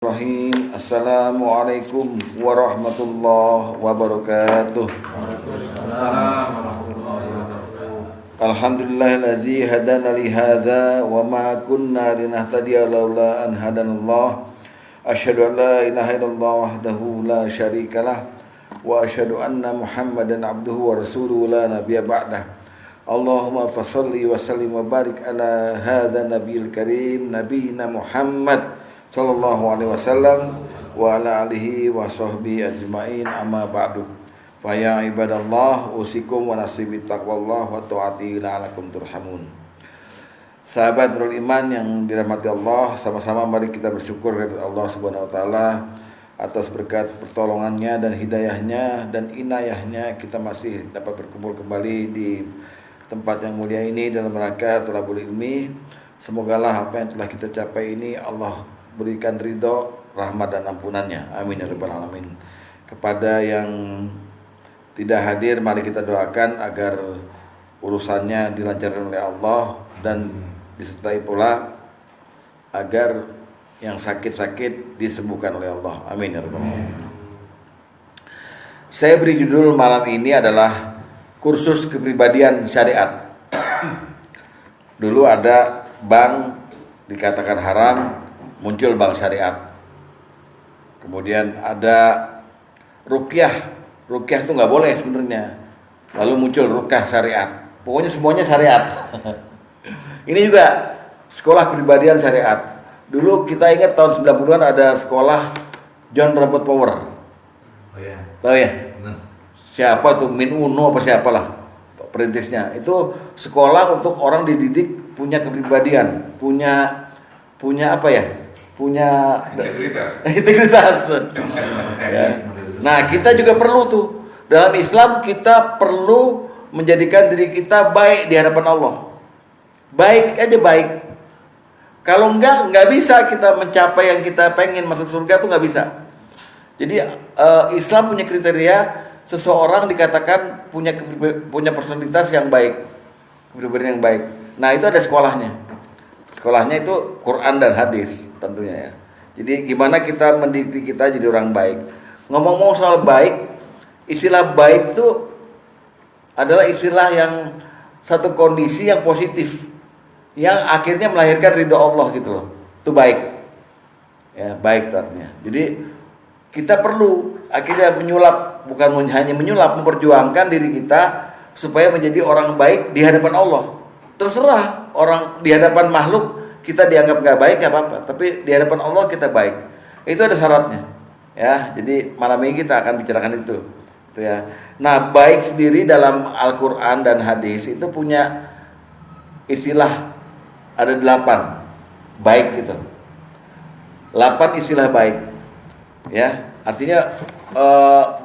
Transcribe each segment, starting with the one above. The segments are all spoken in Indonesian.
Bismillahirrahmanirrahim. Assalamualaikum warahmatullahi wabarakatuh. Alhamdulillahillazi hadana li hadza wa ma kunna linahtadiya laula an hadanallah. Asyhadu an la ilaha illallah wahdahu la syarikalah wa asyhadu anna Muhammadan abduhu wa rasuluhu la nabiyya ba'dah. Allahumma fashalli wa sallim wa barik ala hadza nabiyil karim nabiyina Muhammad sallallahu alaihi wasallam wa ala alihi wa sahbihi ajma'in, amma ba'du. Fa ya ibadallah, usikum wa nasibi taqwallah wa ta'ati la'alakum turhamun. Sahabat Nurul Iman yang dirahmati Allah, sama-sama mari kita bersyukur kepada Allah Subhanahu wa taala atas berkat pertolongannya dan hidayahnya dan inayahnya kita masih dapat berkumpul kembali di tempat yang mulia ini dalam rangka thalabul ilmi. Semogalah apa yang telah kita capai ini Allah berikan ridho, rahmat dan ampunannya. Amin ya rabbal alamin. Kepada yang tidak hadir, mari kita doakan agar urusannya dilancarkan oleh Allah dan disertai pula agar yang sakit-sakit disembuhkan oleh Allah. Amin ya rabbal alamin. Saya beri judul malam ini adalah kursus kepribadian syariat. Dulu ada bank dikatakan haram, muncul bank syariat. Kemudian ada ruqyah itu nggak boleh sebenarnya. Lalu muncul ruqyah syariat. Pokoknya semuanya syariat. Ini juga sekolah kepribadian syariat. Dulu kita ingat tahun 90-an ada sekolah John Robert Power. Oh ya. Tahu ya? Siapa tuh, Min Uno apa siapalah perintisnya. Itu sekolah untuk orang dididik punya kepribadian, punya apa ya? Punya integritas. Ya. Nah, kita juga perlu tuh dalam Islam, kita perlu menjadikan diri kita baik di hadapan Allah. Baik aja baik. Kalau enggak bisa kita mencapai yang kita pengen, masuk surga tuh nggak bisa. Jadi Islam punya kriteria seseorang dikatakan punya personalitas yang baik, kepribadian yang baik. Nah, itu ada sekolahnya. Sekolahnya itu Quran dan hadis tentunya ya. Jadi gimana kita mendidik kita jadi orang baik. Ngomong-ngomong soal baik, istilah baik itu adalah istilah yang satu kondisi yang positif, yang akhirnya melahirkan ridho Allah gitu loh. Itu baik. Ya, baik artinya. Jadi kita perlu akhirnya menyulap, bukan hanya menyulap, memperjuangkan diri kita supaya menjadi orang baik di hadapan Allah. Terserah orang di hadapan makhluk kita dianggap nggak baik nggak apa-apa, tapi di hadapan Allah kita baik. Itu ada syaratnya, ya. Jadi malam ini kita akan bicarakan itu ya. Nah, baik sendiri dalam Al-Quran dan hadis itu punya istilah, ada 8 baik gitu. 8 istilah baik, ya. Artinya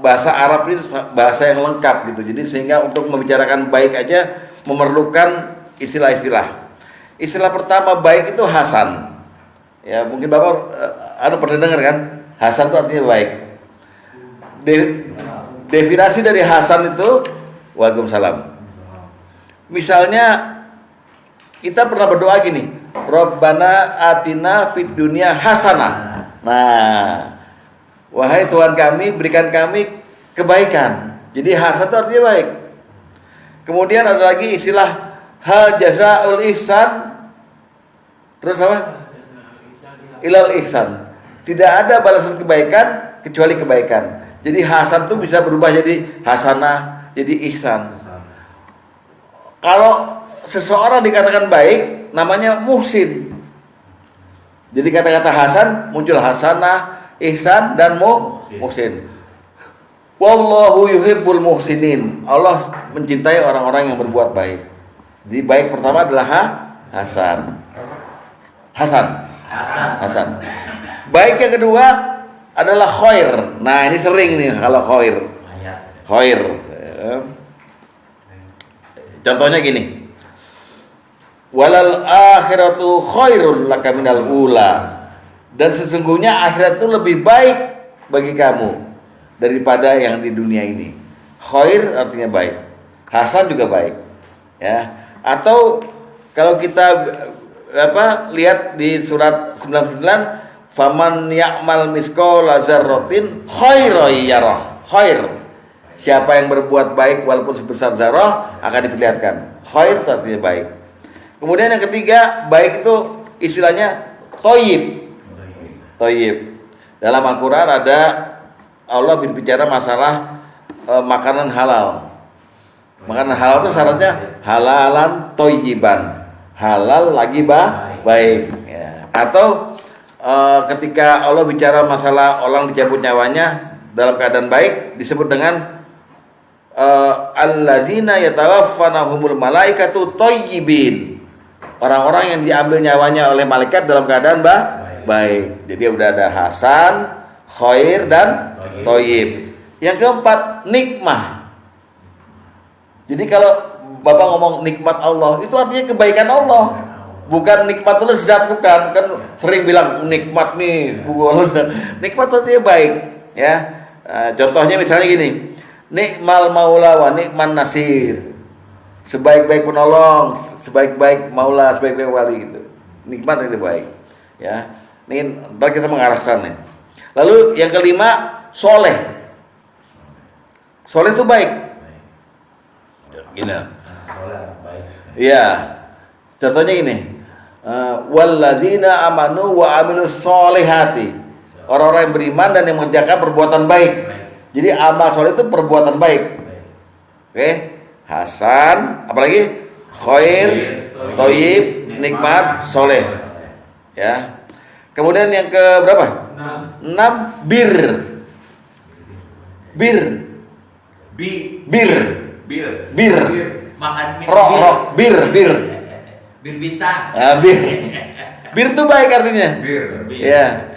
bahasa Arab ini bahasa yang lengkap gitu. Jadi sehingga untuk membicarakan baik aja memerlukan istilah-istilah. Istilah pertama baik itu hasan. Ya, mungkin Bapak pernah dengar kan? Hasan itu artinya baik. Definisi dari hasan itu, waalaikumsalam. Misalnya kita pernah berdoa gini, Rabbana atina fid dunya hasanah. Nah, wahai Tuhan kami, berikan kami kebaikan. Jadi hasan itu artinya baik. Kemudian ada lagi istilah hal jazaul ihsan, terus apa? Ilal ihsan. Tidak ada balasan kebaikan kecuali kebaikan. Jadi hasan itu bisa berubah jadi hasanah, jadi ihsan. Kalau seseorang dikatakan baik, namanya muhsin. Jadi kata-kata hasan muncul hasanah, ihsan dan muhsin. Wallahu yuhibbul muhsinin. Allah mencintai orang-orang yang berbuat baik. Jadi baik pertama adalah hasan. Baik yang kedua adalah khair. Nah, ini sering nih kalau khair. Contohnya gini. Walal akhiratu khairul laka minal ula. Dan sesungguhnya akhirat itu lebih baik bagi kamu daripada yang di dunia ini. Khair artinya baik. Hasan juga baik. Ya. Atau kalau kita lihat di surat 99 Faman ya'mal misqala dzarratin khairan yarah. Khair. Siapa yang berbuat baik walaupun sebesar zarah akan diperlihatkan. Khair artinya baik. Kemudian yang ketiga, baik itu istilahnya thayyib. Thayyib. Dalam Al-Qur'an ada Allah berbicara masalah makanan halal. Makanan halal itu syaratnya halalan thayyiban. Halal lagi baik. Ya. Atau ketika Allah bicara masalah orang dicabut nyawanya dalam keadaan baik disebut dengan alladzina yatawaffanahumul malaikatu thayyibin. Orang-orang yang diambil nyawanya oleh malaikat dalam keadaan baik. Jadi udah ada hasan, khair dan thayyib. Yang keempat, nikmah. Jadi kalau Bapak ngomong nikmat Allah, itu artinya kebaikan Allah. Bukan nikmat lezat, bukan. Kan sering bilang nikmat nih, bukan lezat. Nikmat artinya baik, ya. Contohnya misalnya gini. Nikmal maula wa nikman nasir. Sebaik-baik penolong, sebaik-baik maula, sebaik-baik wali gitu. Nikmat itu baik, ya. Ini ntar kita mengarah sana. Lalu yang kelima, soleh. Soleh itu baik. Gini. Iya. Contohnya ini. Walladzina amanu wa amilus solihati. Orang-orang yang beriman dan yang mengerjakan perbuatan baik. Jadi amal soleh itu perbuatan baik. Oke. Hasan, apalagi khair, thayyib, nikmat, soleh. Ya. Kemudian yang ke berapa? 6 bir. Makan bir. Bir bintang. Bir. Bir itu baik artinya. Bir. Ya.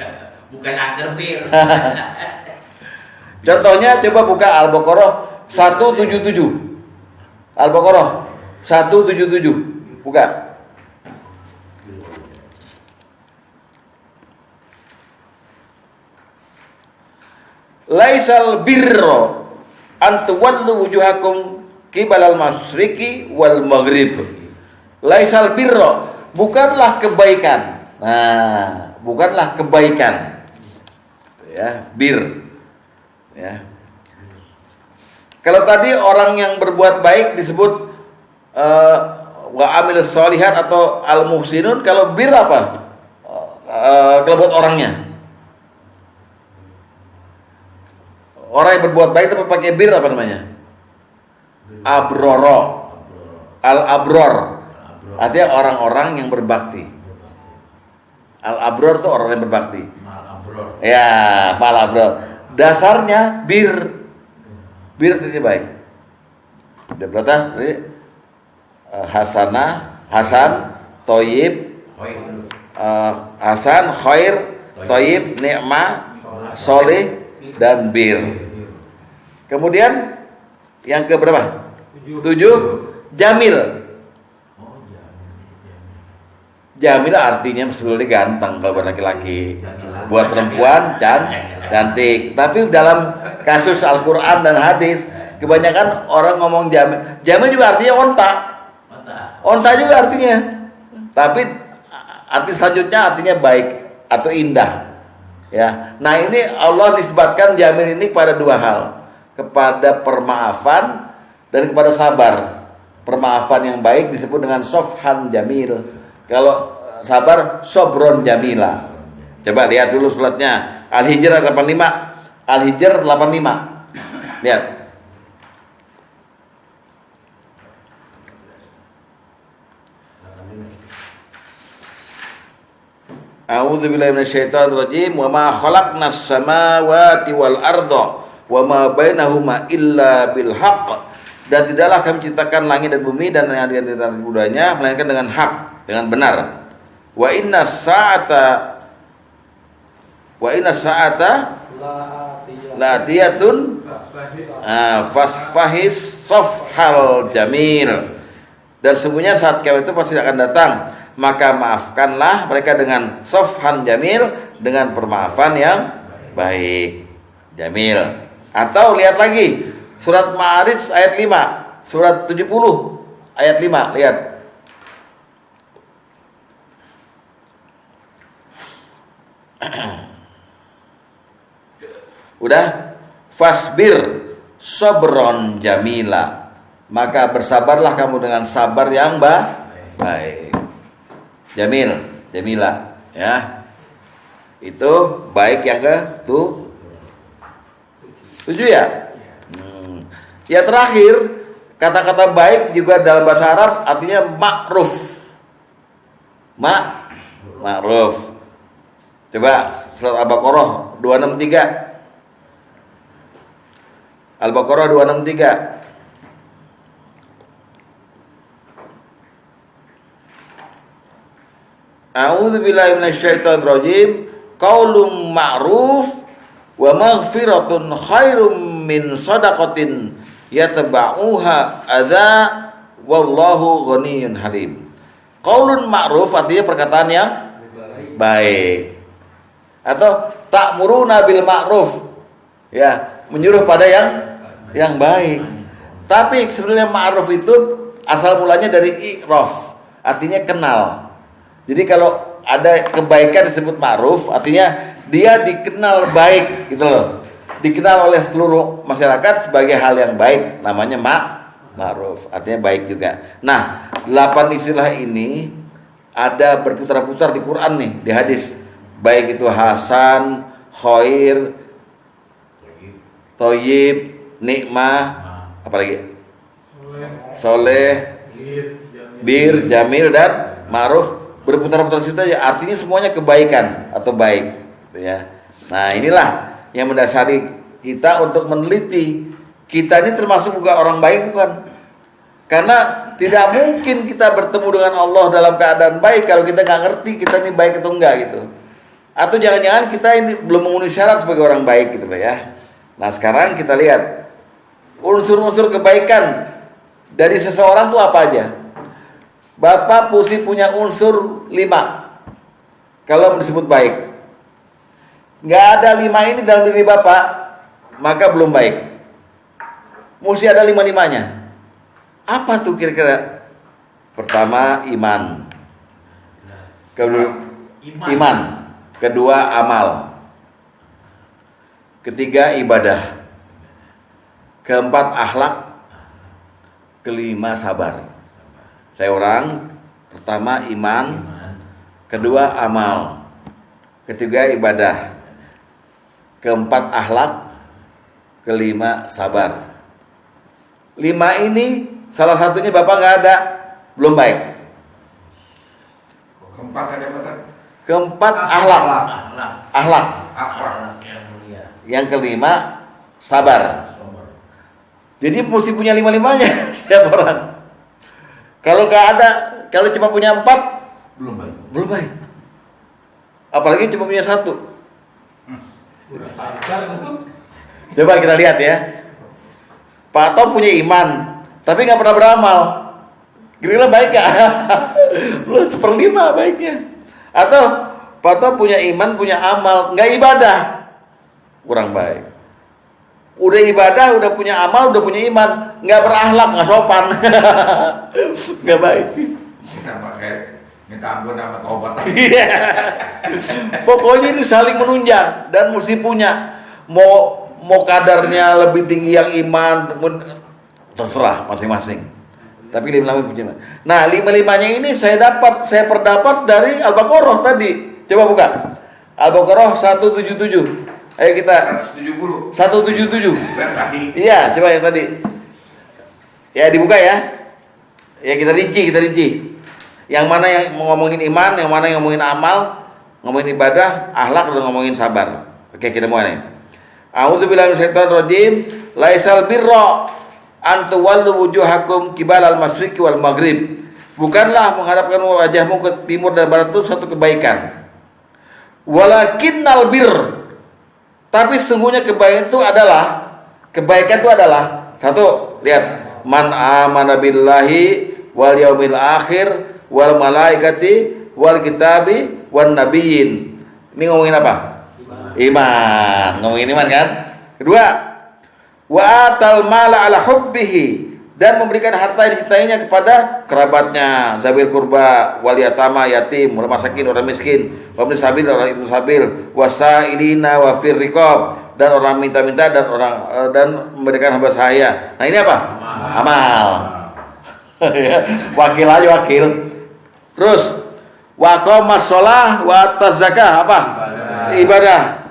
Bukan agar bir. Contohnya coba buka Al-Baqarah 177. Al-Baqarah 177. Buka. Laisal birra an tuwallu wujuhakum qibalal masyriqi wal maghrib. Laisal birra, bukanlah kebaikan. Nah, bukanlah kebaikan. Ya, bir. Ya. Kalau tadi orang yang berbuat baik disebut wa amilus sholihat atau al muhsinun, kalau bir apa? Kalau buat orangnya. Orang yang berbuat baik tapi pakai bir apa namanya? Abroro. Al-abror. Artinya orang-orang yang berbakti. Al-abror itu orang yang berbakti. Ya, mal-abror. Dasarnya bir. Bir itu baik. Udah berapa? Hasan, thayyib, hasan, khair, thayyib, nikmah, soleh, dan bir. Kemudian yang ke berapa? 7, jamil. Jamil artinya sebetulnya ganteng kalau buat laki-laki. Buat perempuan cantik. Tapi dalam kasus Al-Quran dan hadis, kebanyakan orang ngomong jamil. Jamil juga artinya onta. Onta juga artinya. Tapi arti selanjutnya artinya baik atau indah. Ya, nah ini Allah nisbatkan jamil ini kepada dua hal, kepada permaafan dan kepada sabar. Permaafan yang baik disebut dengan sofhan jamil. Kalau sabar, sobron jamila. Coba lihat dulu suratnya Al-Hijr 85. Al-Hijr 85. Lihat. A'udzubillahi minasyaitonirrajim. Wa ma khalaqnas samawati wal arda wa ma bainahuma illa bil haqq. Dan tidaklah kami ciptakan langit dan bumi dan yang di antara keduanya melainkan dengan hak, dengan benar. Wa inna sa'ata latiyatun fasfahis safhal jamil. Dan sesungguhnya saat kiamat itu pasti akan datang, maka maafkanlah mereka dengan safhan jamil, dengan permaafan yang baik, jamil. Atau lihat lagi surat Ma'arij ayat 5, surat 70 ayat 5, lihat. Udah? Fasbir sabron jamila. Maka bersabarlah kamu dengan sabar yang baik. Jamil, jamila, ya. Itu baik yang ke-7 ya. Ya terakhir, kata-kata baik juga dalam bahasa Arab artinya ma'ruf. Ma'ruf. Coba surat Al-Baqarah 263. Al-Baqarah 263. A'udzubillahi minasyaitonir rajim. Qaulun ma'ruf wa maghfiratun khairum min shadaqatin yatba'uha adza wallahu ghaniyyun halim. Qaulun ma'ruf artinya perkataan yang baik. Atau ta'muruna bil ma'ruf. Ya, menyuruh pada yang baik. Tapi sebenarnya ma'ruf itu asal mulanya dari i'raf, artinya kenal. Jadi kalau ada kebaikan disebut ma'ruf, artinya dia dikenal baik gitu loh. Dikenal oleh seluruh masyarakat sebagai hal yang baik, namanya ma'ruf, artinya baik juga. Nah, 8 istilah ini ada berputar-putar di Quran nih, di hadis. Baik itu hasan, khair, thayyib, nikmah, apa lagi? Soleh, bir, jamil, dan ma'ruf. Berputar-putar situ aja, artinya semuanya kebaikan atau baik, ya. Nah, inilah yang mendasari kita untuk meneliti kita ini termasuk juga orang baik bukan? Karena tidak mungkin kita bertemu dengan Allah dalam keadaan baik kalau kita nggak ngerti kita ini baik atau enggak gitu. Atau jangan-jangan kita ini belum memenuhi syarat sebagai orang baik gitu loh ya. Nah, sekarang kita lihat unsur-unsur kebaikan dari seseorang itu apa aja. Bapak mesti punya unsur 5 kalau disebut baik. Nggak ada 5 ini dalam diri Bapak, maka belum baik. Mesti ada 5-5-nya. Apa tuh kira-kira? Pertama, iman. Iman. Kedua, amal. Ketiga, ibadah. Keempat, akhlak. Kelima, sabar. Saya orang, pertama iman, kedua amal, ketiga ibadah, keempat akhlak, kelima sabar. 5 ini salah satunya Bapak nggak ada, belum baik. Keempat ada apa? Keempat akhlak. Yang kelima sabar. Jadi mesti punya 5-5-nya setiap orang. Kalau nggak ada, kalau cuma punya 4, belum baik. Apalagi cuma punya 1. Coba kita lihat ya. Pak Tom punya iman, tapi nggak pernah beramal. Kira-kira baik nggak? Belum 1/5 baiknya. Atau Pak Tom punya iman, punya amal, nggak ibadah, kurang baik. Udah ibadah, udah punya amal, udah punya iman, nggak berakhlak, nggak sopan, nggak baik. Bisa pakai minta ampun sama tobat. Pokoknya ini saling menunjang dan mesti punya. Mau kadarnya lebih tinggi yang iman, terserah masing-masing. Tapi 5 punya. Nah, 5-5-nya ini saya perdapat dari Al-Baqarah tadi. Coba buka Al-Baqarah 177. Ayo kita 177. Dan tadi. Iya, coba yang tadi. Ya, dibuka ya. Ya, kita rinci. Yang mana yang ngomongin iman, yang mana yang ngomongin amal, ngomongin ibadah, akhlak, dan ngomongin sabar. Oke, kita mulai. A'udzubillahi minasyaitonir rajim. Laisal birra an tuwallu wujuhakum qibalal masyriqi wal maghrib. Bukanlah menghadapkan wajahmu ke timur dan barat itu suatu kebaikan. Walakinnal bir. Tapi sesungguhnya kebaikan itu adalah satu, lihat, man amana billahi wal yaumil akhir wal malaikati wal kitabi wan nabiyyin. Ini ngomongin apa? Iman. Ngomongin iman kan? Kedua, wa atal mala ala hubbihi dan memberikan harta yang dicintainya kepada kerabatnya, zawil kurba, wal yatama, yatim, wal masakin, orang miskin, wa ibnu sabil, orang ibnu sabil, wasailina wa fir riqab, dan orang minta-minta dan memberikan hamba sahaya. Nah, ini apa? Amal. Wakil aja wakil. Terus wa qamash shalah wa ataz zakah, apa? Ibadah.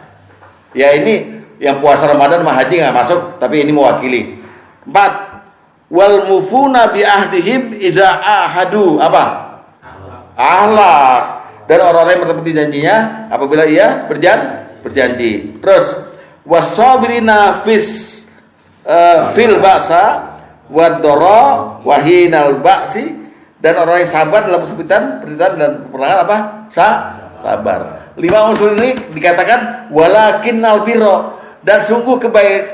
Ya, ini yang puasa Ramadan mah haji enggak masuk, tapi ini mewakili. 4. Wal mufuna bi ahdihim iza ahadu, apa? Akhlak. Dan orang-orang yang menepati janjinya apabila ia berjanji. Terus wasabirina fil ba'sa wadh-dharra wa hinal ba'si, dan orang yang sabar dalam kesulitan, penderitaan dan peperangan, apa? Sabar. 5 unsur ini dikatakan walakinnal birra, dan sungguh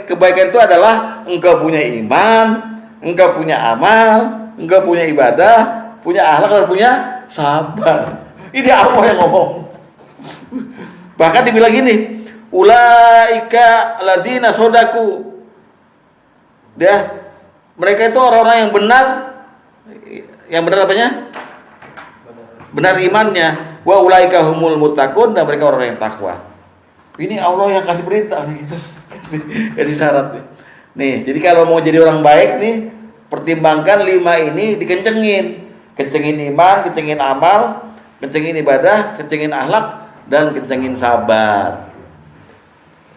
kebaikan itu adalah engkau punya iman, engkau punya amal, engkau punya ibadah, punya akhlak, dan punya sabar. Ini Allah yang ngomong. Bahkan dibilang gini, ulaika alladzina sodaku. Dia, mereka itu orang-orang yang benar. Yang benar apanya? Benar imannya. Wa ulaika humul muttaqun, dan mereka orang yang takwa. Ini Allah yang kasih perintah. Kasih syarat nih. Nih, jadi kalau mau jadi orang baik nih, pertimbangkan 5 ini, dikencengin. Kencengin iman, kencengin amal, kencengin ibadah, kencengin akhlak, dan kencengin sabar.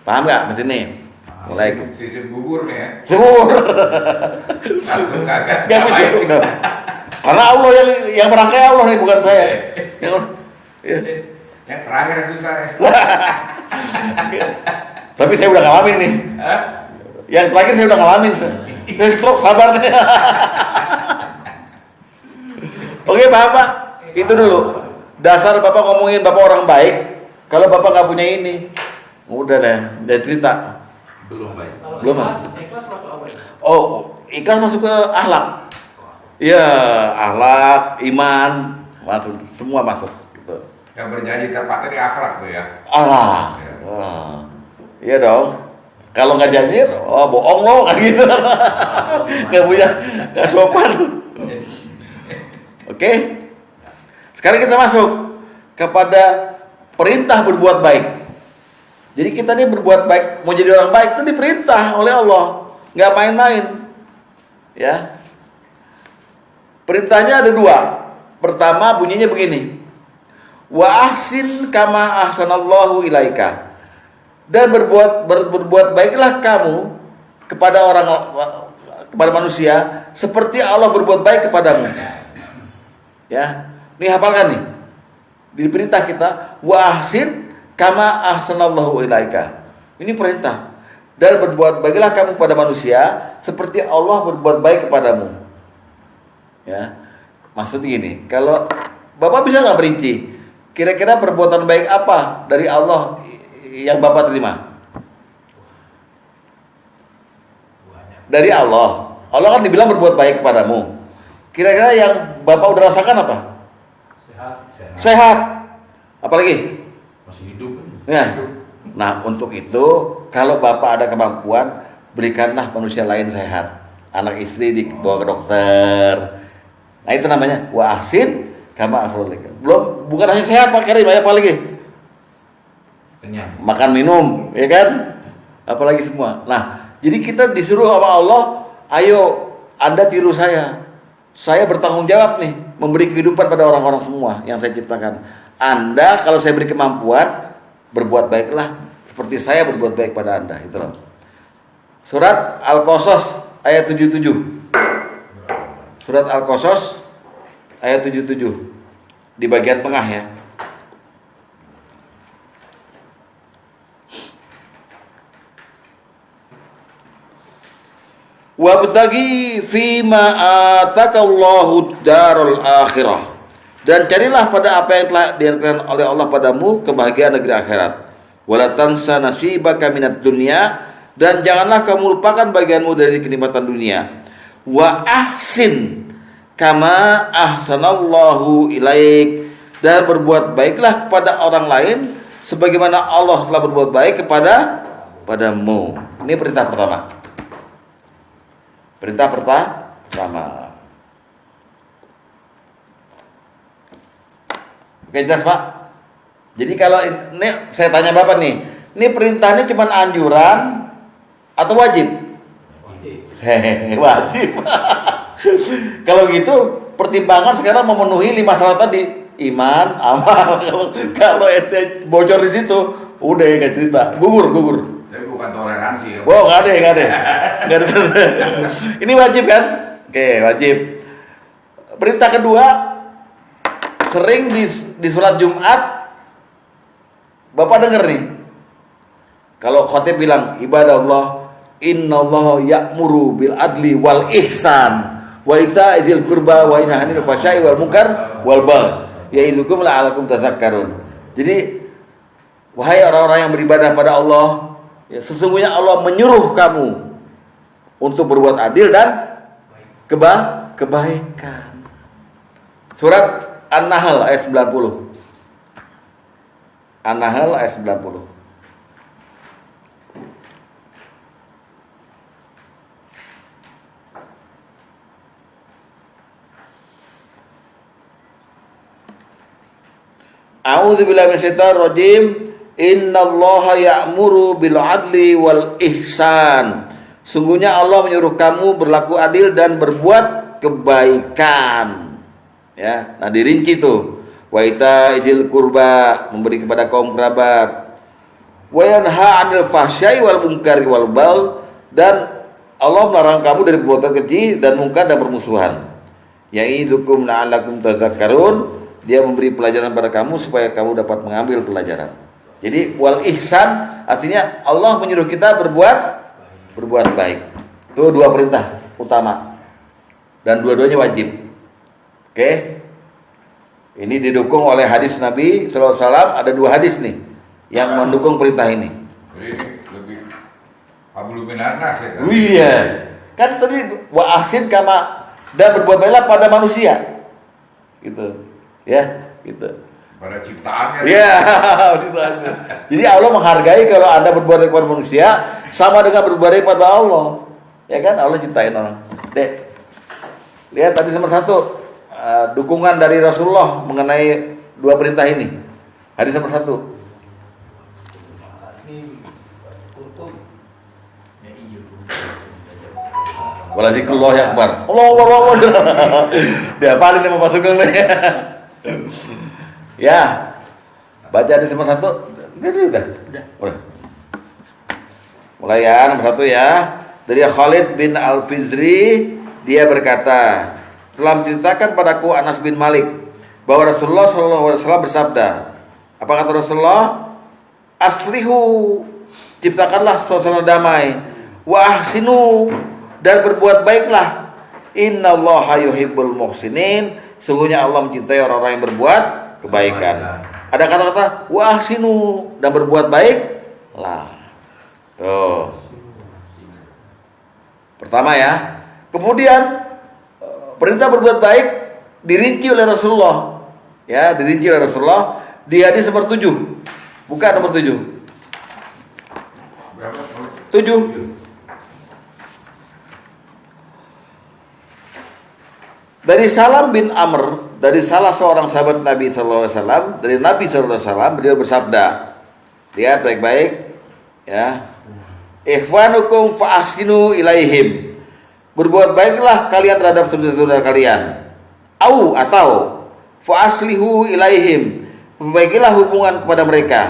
Paham nggak di sini? Mulai sistem gugur nih ya. subur. Satu kagak. Gak bisa enggak. Karena Allah yang merangkai, Allah nih, bukan saya. Yang terakhir susah ya. Tapi saya udah ngalamin nih. Yang terakhir saya udah ngalamin. Saya stroke, sabar nih. Oke, Pak. Itu dulu. Dasar Bapak ngomongin Bapak orang baik. Kalau Bapak nggak punya ini, udah deh, dia cerita. Belum baik. Belum, Mas. Ikhlas masuk apa ya? Oh, ikhlas masuk ke akhlak. Iya, akhlak, iman, masuk, semua masuk. Gitu. Yang berjanji tepatnya di akhlak tuh ya. Akhlak. Iya dong. Kalau nggak janji, oh bohong lo, kan gitu. Nggak sopan. Oke. Sekarang kita masuk kepada perintah berbuat baik. Jadi kita nih berbuat baik, mau jadi orang baik itu diperintah oleh Allah, nggak main-main. Ya. Perintahnya ada 2. Pertama bunyinya begini. Wa ahsin kama ahsanallahu ilaika. Dan berbuat baiklah kamu kepada kepada manusia seperti Allah berbuat baik kepadamu. Ya. Ini hafalkan nih. Diperintah kita wa ahsin kama ahsanallahu ilaika. Ini perintah. Dan berbuat baiklah kamu pada manusia seperti Allah berbuat baik kepadamu. Ya. Maksudnya gini, kalau Bapak bisa nggak merinci kira-kira perbuatan baik apa dari Allah yang Bapak terima? Dari Allah. Allah kan dibilang berbuat baik kepadamu. Kira-kira yang Bapak udah rasakan apa? Sehat. Apalagi? Masih hidup. Ya. Nah, untuk itu kalau Bapak ada kemampuan, berikanlah manusia lain sehat. Anak istri dibawa ke dokter. Nah, itu namanya wa ahsin kama ahsanallahu. Belum, bukan hanya sehat Pak Karim, apa lagi? Kenyang. Makan minum, ya kan? Apalagi semua. Nah, jadi kita disuruh sama Allah, ayo Anda tiru saya. Saya bertanggung jawab nih, memberi kehidupan pada orang-orang semua yang saya ciptakan. Anda kalau saya beri kemampuan, berbuat baiklah seperti saya berbuat baik pada Anda. Itu loh. Surat Al-Qasas ayat 77. Surat Al-Qasas ayat 77. Di bagian tengah ya. Wabtaghi fima atakallahu darul akhirah. Dan carilah pada apa yang telah diberikan oleh Allah padamu kebahagiaan negeri akhirat. Wala tansa nasibaka minad dunya, dan janganlah kamu lupakan bagianmu dari kenikmatan dunia. Wa ahsin kama ahsanallahu ilaik, dan berbuat baiklah kepada orang lain sebagaimana Allah telah berbuat baik padamu. Ini perintah pertama. Perintah Sama. Oke, jelas Pak? Jadi kalau ini saya tanya Bapak nih, ini perintah ini cuma anjuran atau wajib? Wajib. Wajib. Kalau gitu pertimbangan sekarang memenuhi 5 syarat tadi, iman, amal. Kalau ente bocor di situ, udah nggak cerita, gugur. Tapi bukan toleransi ya. Wow, nggak ada. Nggak ada. Ini wajib kan? Oke, wajib. Perintah kedua, sering di sholat Jumat, Bapak denger nih, kalau khotib bilang ibadah Allah, innallaha ya'muru bil adli wal ihsan wa ita'izil qurba wa yanha 'anil fahsya'i wal munkar wal baghi ya'idukum la'allakum tadhakkarun. Jadi wahai orang-orang yang beribadah pada Allah, ya, sesungguhnya Allah menyuruh kamu untuk berbuat adil dan kebaikan. Surat An-Nahl ayat 90. An-Nahl ayat 90. A'udzubillahi minasyaitonir rajim. Innallaha ya'muru bil adli wal ihsan. Sungguhnya Allah menyuruh kamu berlaku adil dan berbuat kebaikan. Ya, nah dirinci tuh. Wa ita'izil qurba, memberi kepada kaum kerabat. Wa yanha 'anil fahsya'i wal munkari wal baghi, dan Allah melarang kamu dari perbuatan keji dan mungkar dan permusuhan. Ya'idukum la'allakum tadhakkarun. Dia memberi pelajaran pada kamu supaya kamu dapat mengambil pelajaran. Jadi wal ihsan artinya Allah menyuruh kita berbuat baik. Itu 2 perintah utama. Dan dua-duanya wajib. Oke? Ini didukung oleh hadis Nabi sallallahu alaihi wasallam, ada 2 hadis nih yang mendukung perintah ini. Jadi ini lebih hablum minan nas ya. Iya. Kan tadi wa ahsin kama, dan berbuat baiklah pada manusia. Gitu. Ya, gitu. Pada ciptaannya. Ya, gitu aja. Jadi Allah menghargai kalau Anda berbuat baik kepada manusia sama dengan berbuat baik kepada Allah. Ya kan? Allah ciptain orang. Dek. Lihat tadi nomor 1. Dukungan dari Rasulullah mengenai 2 perintah ini. Hadis nomor 1. Wala zikrullah akbar. Allah. Dia paling sama Pak Sugeng nih. Ya. Baca hadis nomor 1. Udah. Mulai ya, nomor 1 ya. Dari Khalid bin Al-Fizri, dia berkata, telah menceritakan padaku Anas bin Malik bahwa Rasulullah SAW bersabda. Apa kata Rasulullah? Aslihu, ciptakanlah suasana damai. Wa ahsinu, dan berbuat baiklah. Innallaha yuhibbul muhsinin. Sungguhnya Allah mencintai orang-orang yang berbuat kebaikan. Ada kata-kata wa ahsinu, dan berbuat baiklah. Tuh. Pertama ya. Kemudian perintah berbuat baik dirinci oleh Rasulullah. Ya, dirinci oleh Rasulullah di hadis nomor 7. Buka nomor 7. Berapa? 7. Dari Salam bin Amr, dari salah seorang sahabat Nabi SAW, dari Nabi SAW, beliau bersabda, lihat baik-baik, ya, ikhwanukum fa'asinu ilaihim, berbuat baiklah kalian terhadap saudara-saudara kalian, atau fa'aslihu ilaihim, perbaikilah hubungan kepada mereka,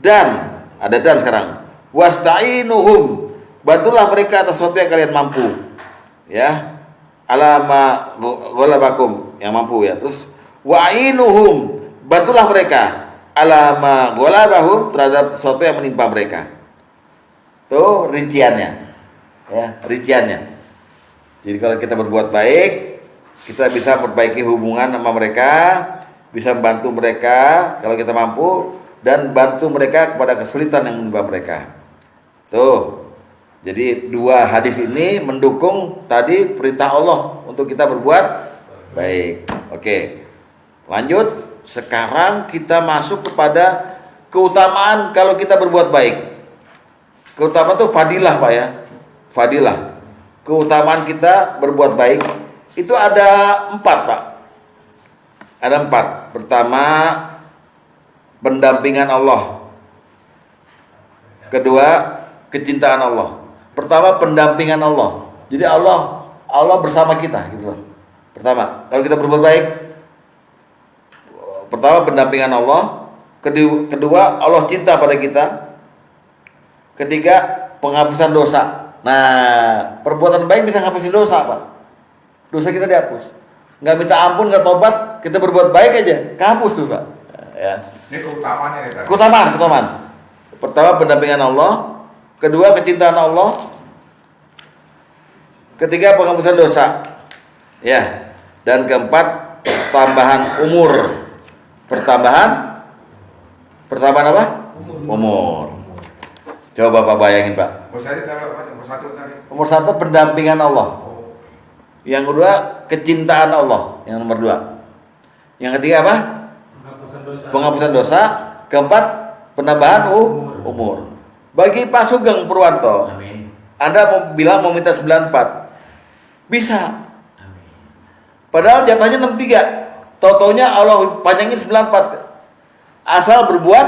dan ada dan sekarang, wasta'inuhum, bantulah mereka atas sesuatu yang kalian mampu, ya. Alama ghalabakum, yang mampu ya. Terus wa'inuhum, bantulah mereka alama ghalabahum, terhadap sesuatu yang menimpa mereka. Tuh rinciannya. Ya, rinciannya. Jadi kalau kita berbuat baik, kita bisa perbaiki hubungan sama mereka, bisa membantu mereka kalau kita mampu, dan bantu mereka kepada kesulitan yang menimpa mereka. Tuh. Jadi 2 hadis ini mendukung tadi perintah Allah untuk kita berbuat baik. Oke. Lanjut. Sekarang kita masuk kepada keutamaan kalau kita berbuat baik. Keutamaan itu fadilah Pak ya. Fadilah. keutamaan kita berbuat baik itu ada 4, Pak. Ada 4. Pertama, pendampingan Allah. Kedua, kecintaan Allah. Pertama, pendampingan Allah. Jadi Allah bersama kita gitu loh. Pertama, kalau kita berbuat baik, pertama pendampingan Allah. Kedua, Allah cinta pada kita. Ketiga, penghapusan dosa. Nah, perbuatan baik bisa ngapusin dosa, Pak. Dosa kita dihapus. Nggak minta ampun, nggak tobat, kita berbuat baik aja, kehapus dosa. Ya. Ini keutamaannya nih tadi. Keutamaan. Pertama, pendampingan Allah. Kedua, kecintaan Allah. Ketiga, penghapusan dosa. Ya. Dan keempat, tambahan umur. Pertambahan apa? Umur. Coba Bapak bayangin, Pak. Nomor 1 pendampingan Allah. Oh. Yang kedua, kecintaan Allah. Yang nomor 2. Yang ketiga apa? Penghapusan dosa. Keempat, penambahan umur. Bagi Pak Sugeng Purwanto, Amin. Anda bilang mau minta 94. Bisa. Amin. Padahal jatahnya 63. Totonya Allah panjangin 94. Asal berbuat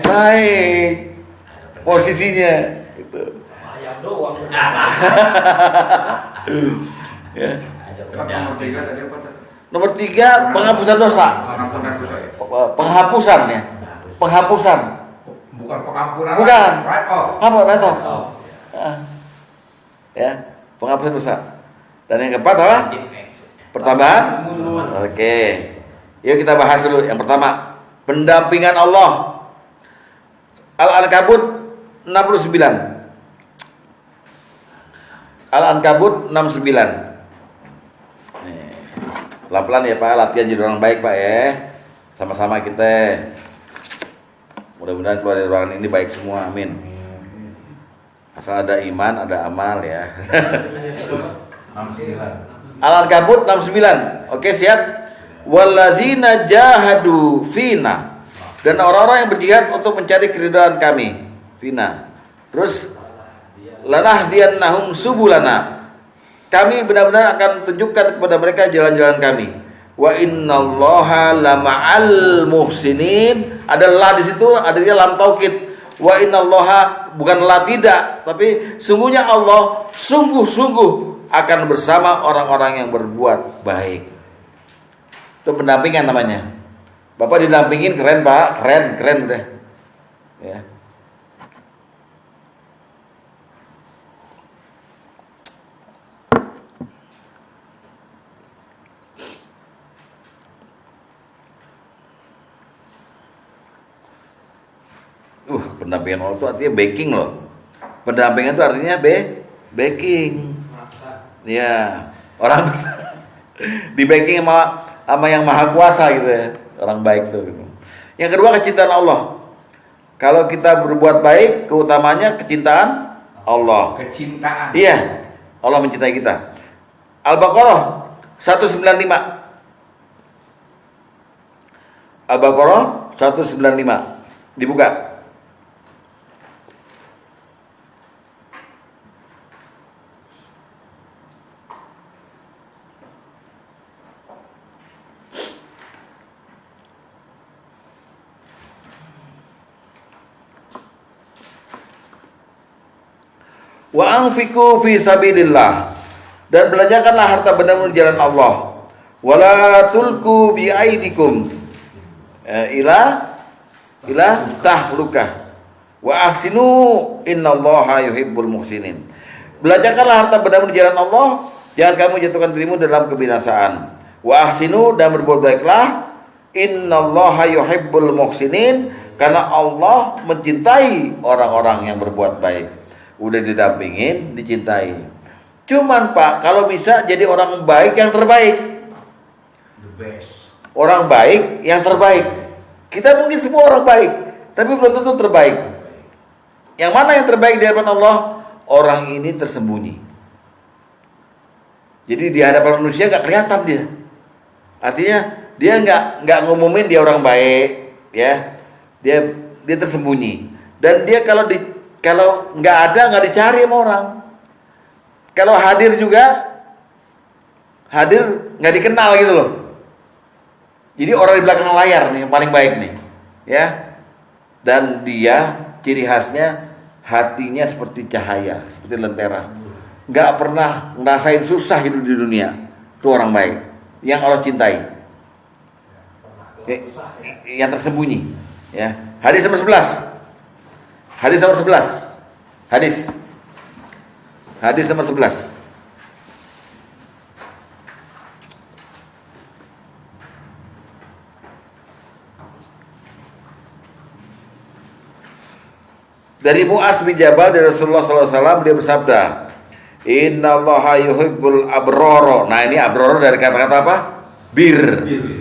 baik. Posisinya itu. Ayam doang. Ya. Ada Kan nomor 3 tadi apa tadi? Nomor 3, penghapusan dosa. Pengampunan dosa ya? Penghapusan ya. Penghapusan. Bukan pengampunan. Bukan. Right off. Apa? Right off. Oh. Ya, penghapusan dosa. Dan yang keempat apa? Pertambahan. Oke. Yuk kita bahas dulu. Yang pertama, pendampingan Allah. Al-Ankabut 69. Al-Ankabut 69. Nih. Pelan-pelan ya Pak, latihan jadi orang baik Pak ya. Sama-sama kita. Mudah-mudahan keluar dari ruangan ini baik semua, amin. Asal ada iman, ada amal ya. 69. Al-Ankabut 69. Oke, siap. Wallazina jahadu fina. Dan orang-orang yang berjihad untuk mencari keridhaan kami. Fina. Terus lanahdiyannahum subulana. Kami benar-benar akan tunjukkan kepada mereka jalan-jalan kami. Wa innallaha lama'al muhsinin. Ada la di situ, adanya lam taukid. Wa innallaha bukan la tidak, tapi sungguhnya Allah sungguh-sungguh akan bersama orang-orang yang berbuat baik. Itu pendampingan namanya. Bapak didampingin keren Pak, keren udah. Ya. Pendampingan Allah itu artinya backing loh. Pendampingan itu artinya backing. Ya, orang bisa di backing sama yang maha kuasa gitu ya. Orang baik tuh gitu. Yang kedua, kecintaan Allah. Kalau kita berbuat baik, keutamanya kecintaan Allah. Kecintaan. Iya, Allah mencintai kita. Al-Baqarah 195. Al-Baqarah 195. Dibuka. Wa anfiqu fi sabilillah, dan belanjakanlah harta bendamu di jalan Allah. Wala tulku bi aidikum ila tahlukah. Wa ahsinu innallaha yuhibbul muhsinin. Belanjakanlah harta bendamu di jalan Allah, jangan kamu jatuhkan dirimu dalam kebinasaan. Wa ahsinu, dan berbuat baiklah. Innallaha yuhibbul muhsinin, karena Allah mencintai orang-orang yang berbuat baik. Udah didampingin, dicintai. Cuman Pak, kalau bisa jadi orang baik yang terbaik. The best. Orang baik yang terbaik. Kita mungkin semua orang baik, tapi belum tentu terbaik. Yang mana yang terbaik di hadapan Allah? Orang ini tersembunyi. Jadi di hadapan manusia nggak kelihatan dia. Artinya dia nggak ngumumin dia orang baik, ya. Dia tersembunyi. Dan dia kalau nggak ada, nggak dicari sama orang. Kalau hadir juga, hadir nggak dikenal gitu loh. Jadi orang di belakang layar nih yang paling baik nih, ya. Dan dia ciri khasnya hatinya seperti cahaya, seperti lentera. Nggak pernah ngerasain susah hidup di dunia. Itu orang baik, yang Allah cintai, yang tersembunyi. Ya. Hadis nomor 11. Hadis nomor 11. Hadis nomor 11. Dari Mu'az bin Jabal dari Rasulullah SAW, dia bersabda, Innallaha yuhibbul abroro. Nah ini abroro dari kata-kata apa? Bir.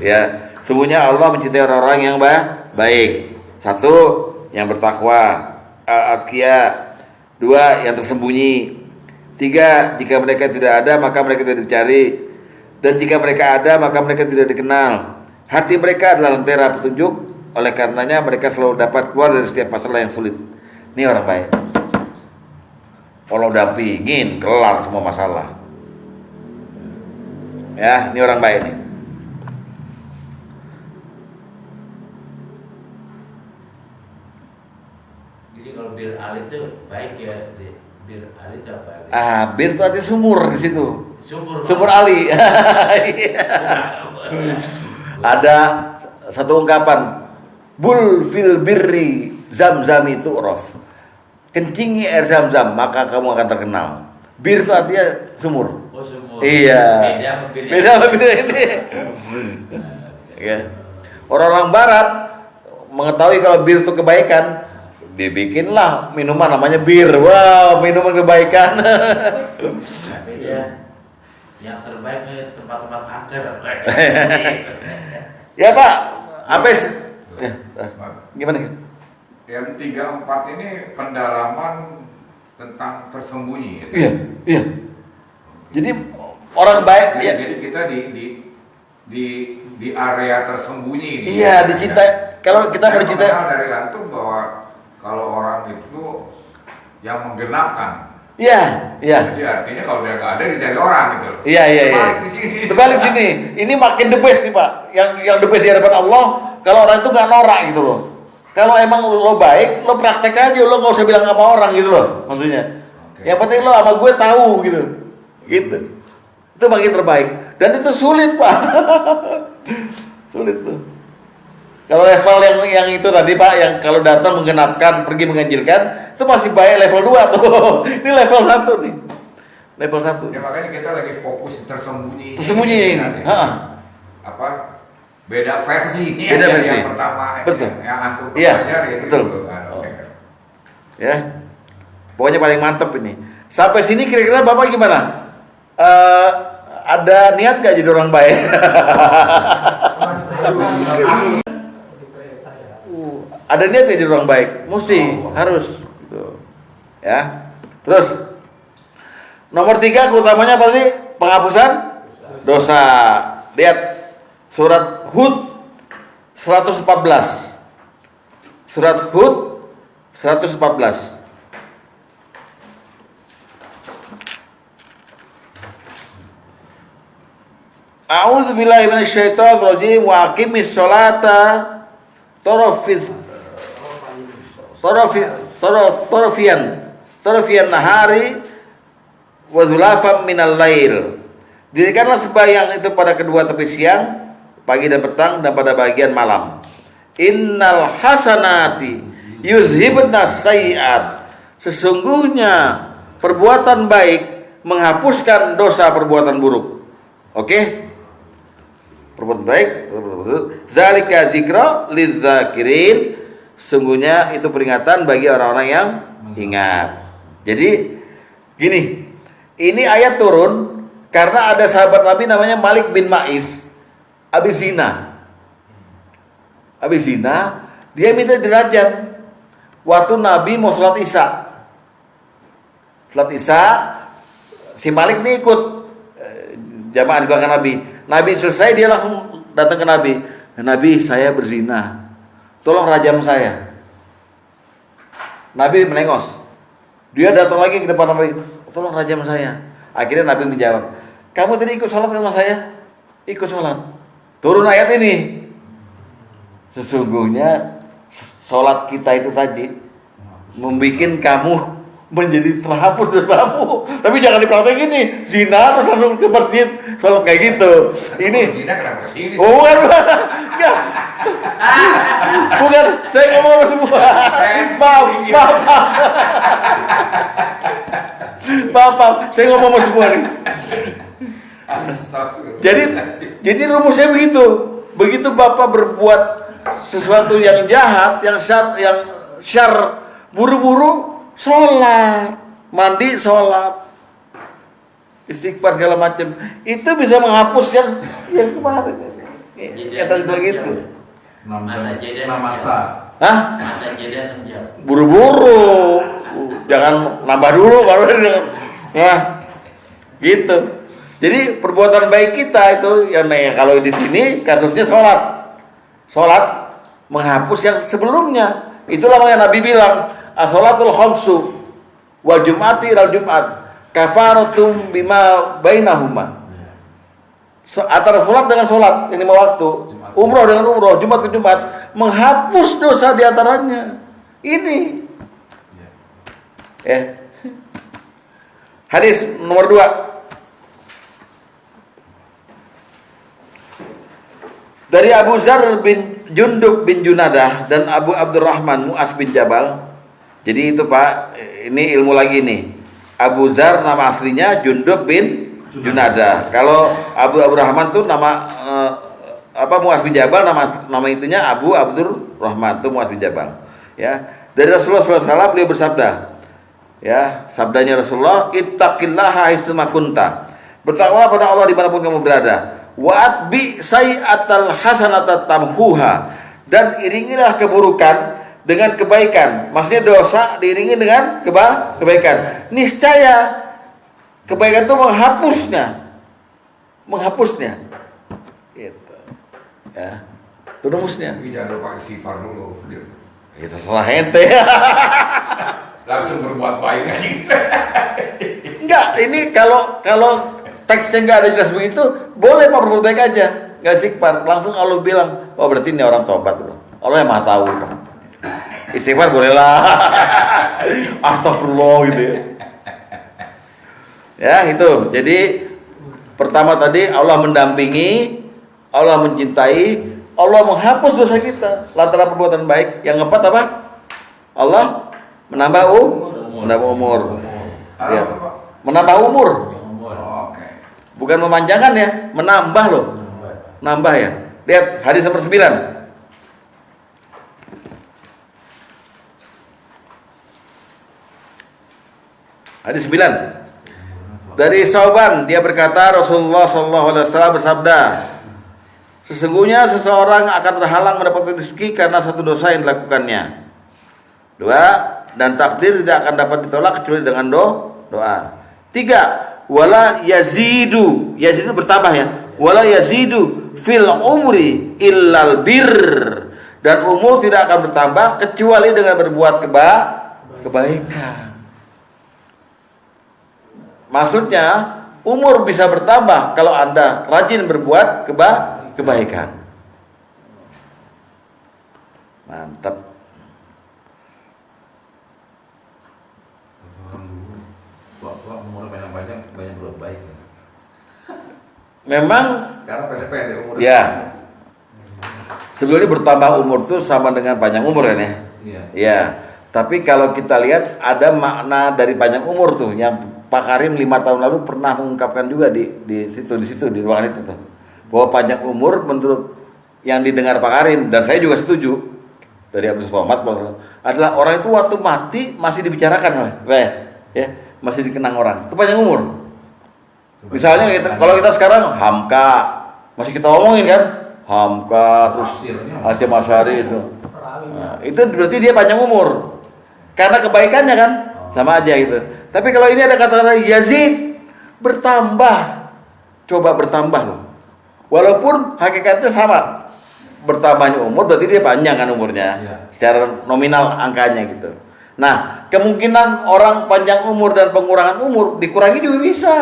Ya, sesungguhnya Allah mencintai orang-orang yang baik. Satu, yang bertakwa, al-atqiya. Dua, yang tersembunyi. Tiga, jika mereka tidak ada maka mereka tidak dicari. Dan jika mereka ada maka mereka tidak dikenal. Hati mereka adalah lentera petunjuk, oleh karenanya mereka selalu dapat keluar dari setiap masalah yang sulit. Ini orang baik. Kalau udah pingin kelar semua masalah. Ya, ini orang baik nih. Jadi kalau bir alit itu baik ya, bir alit apa? Bir itu artinya sumur di situ. Sumur Ali. Ada satu ungkapan, bul fil birri zam-zam itu rof. Kencingi air zam-zam maka kamu akan terkenal. Bir itu artinya sumur. Oh, sumur. Iya. Beda sama bir ini. Ya. Orang-orang barat mengetahui kalau bir itu kebaikan, dibikinlah minuman namanya bir. Wow, minuman kebaikan. Beda. Yang terbaik nih tempat-tempat angker. Ya Pak, apa gimana? Yang 3, 4 ini pendalaman tentang tersembunyi. Gitu. Iya. Jadi orang baik Jadi, ya. jadi kita di area tersembunyi. Iya, dicintai. Kalau kita mencintai dari antum bahwa kalau orang itu yang menggenapkan. Iya. Jadi artinya kalau dia nggak ada dicari orang gitu. Iya. Terbalik di sini. Ini makin the best nih Pak. Yang the best di hadapan Allah. Kalau orang itu nggak norak gitu loh. Kalau emang lo baik, lo praktek aja, lo nggak usah bilang sama orang gitu loh, maksudnya. Okay. Yang penting lo sama gue tahu gitu. Itu makin terbaik. Dan itu sulit Pak. Sulit tuh. Kalau level yang itu tadi Pak, yang kalau datang menggenapkan, pergi menganjilkan, itu masih baik level 2 tuh. Ini level 1 nih. Level 1. Ya makanya kita lagi fokus tersembunyi. Tersembunyi ini. Apa? Beda versi. Beda versi. Yang pertama. Betul. Yang antum pelajari. Iya, betul. Gitu. Okay. Ya. Pokoknya paling mantep ini. Sampai sini kira-kira Bapak gimana? Ada niat gak jadi orang baik? Ada niat gak jadi orang baik? Mesti, harus. Gitu. Ya. Terus nomor 3 keutamanya apa tadi? Penghapusan dosa. Lihat surat Hud 114. Surat Hud 114. A'udzubillahi minasyaitonir rajim wa aqimis sholata tarafiyan nahari wa zulafam minal lail. Dirikanlah sembahyang itu pada kedua tepi siang, pagi dan petang, dan pada bagian malam. Innal hasanati yuzhibna sayyi'at. Sesungguhnya perbuatan baik menghapuskan dosa perbuatan buruk. Oke? Perbuatan baik, zalika zikra lizakirin. Sesungguhnya itu peringatan bagi orang-orang yang ingat. Jadi gini, ini ayat turun karena ada sahabat Nabi namanya Malik bin Ma'is. Habis zina, dia minta dirajam. Waktu Nabi mau sholat isya, si Malik ini ikut jamaah di belakang Nabi. Nabi selesai, dia langsung datang ke Nabi. Nabi, saya berzina, tolong rajam saya. Nabi melengos. Dia datang lagi ke depan Nabi, tolong rajam saya. Akhirnya Nabi menjawab, kamu tadi ikut sholat sama saya? Ikut sholat. Turun ayat ini. Sesungguhnya sholat kita itu tadi membuat kamu menjadi terhapus dosamu. Tapi jangan dipraktekin nih, zina terus langsung ke masjid sholat kayak gitu. Ini Zina kenapa kesini? bukan, enggak. Bukan, saya ngomong apa semua. Maaf, saya ngomong apa semua nih. Jadi rumusnya begitu. Begitu Bapak berbuat sesuatu yang jahat, yang syar, buru-buru sholat, mandi sholat, istighfar segala macam, itu bisa menghapus yang kemarin. Yang tadi bilang itu. Masa jeda Namasa. Hah? Masa jeda 6 jam. Buru-buru, jangan nambah dulu baru ya, gitu. Jadi perbuatan baik kita itu yang kalau di sini kasusnya sholat menghapus yang sebelumnya. Itulah makanya Nabi bilang as-sholatul khamsu wal jum'ati ilal jum'at kafaratum bima bainahuma. Antara sholat dengan sholat, ini mau waktu, umroh dengan umroh, Jumat ke Jumat, menghapus dosa di antaranya. Ini hadis nomor 2 dari Abu Zar bin Jundub bin Junadah dan Abu Abdurrahman Mu'az bin Jabal. Jadi itu Pak, ini ilmu lagi nih. Abu Zar nama aslinya Jundub bin Junadah. Kalau Abu Abdurrahman tuh nama Mu'az bin Jabal, nama itunya Abu Abdurrahman tuh Mu'az bin Jabal. Ya, dari Rasulullah SAW beliau bersabda, ya, sabdanya Rasulullah, ittaqillaha haitsuma kunta. Bertakwalah pada Allah dimanapun kamu berada. Wa atbi sayyatal hasanata tamhuha, dan iringilah keburukan dengan kebaikan. Maksudnya dosa diiringi dengan kebaikan. Niscaya kebaikan itu menghapusnya. Gitu. Ya. Itu rumusnya. Tapi jangan lupa istighfar dulu. Itu salah ente. Langsung berbuat baik aja. Enggak, ini kalau teksnya enggak ada jelas begitu, boleh Pak berbuat baik aja, enggak istighfar. Langsung Allah bilang, oh berarti ini orang tobat loh. Allah yang Maha tahu. Istighfar bolehlah. Astagfirullah gitu ya. Ya, itu. Jadi pertama tadi Allah mendampingi, Allah mencintai, Allah menghapus dosa kita lantaran perbuatan baik. Yang keempat apa? Allah menambah umur. Ya. Menambah umur. Oke. Bukan memanjangkan ya, menambah loh. Nambah ya. Lihat hadis nomor 9. Hadis 9. Dari Sauban, dia berkata Rasulullah SAW bersabda, sesungguhnya seseorang akan terhalang mendapatkan rezeki karena satu dosa yang dilakukannya. 2, dan takdir tidak akan dapat ditolak kecuali dengan doa. 3, wala yazidu bertambah ya. Wala yazidu fil umri illal bir, dan umur tidak akan bertambah kecuali dengan berbuat kebaikan. Maksudnya umur bisa bertambah kalau Anda rajin berbuat kebaikan. Mantap. Bapak umur banyak berbuat baik. Memang Sekarang pendek-pendek umur. ya. Sebelumnya bertambah umur itu sama dengan panjang umur kan ya? Iya. Ya. Tapi kalau kita lihat ada makna dari panjang umur tuh yang Pak Karim 5 tahun lalu pernah mengungkapkan juga di situ di ruangan itu tuh. Bahwa panjang umur menurut yang didengar Pak Karim dan saya juga setuju dari Abu Somad adalah orang itu waktu mati masih dibicarakan ya, masih dikenang orang. Itu panjang umur. Misalnya kalau kita sekarang Hamka masih kita omongin kan? Hamka terus Hasyim Asy'ari itu. Nah, itu berarti dia panjang umur. Karena kebaikannya kan sama aja gitu. Tapi kalau ini ada kata-kata Yazid bertambah. Coba bertambah loh. Walaupun hakikatnya sama. Bertambahnya umur berarti dia panjang kan umurnya. Ya. Secara nominal angkanya gitu. Nah, kemungkinan orang panjang umur dan pengurangan umur dikurangi juga bisa.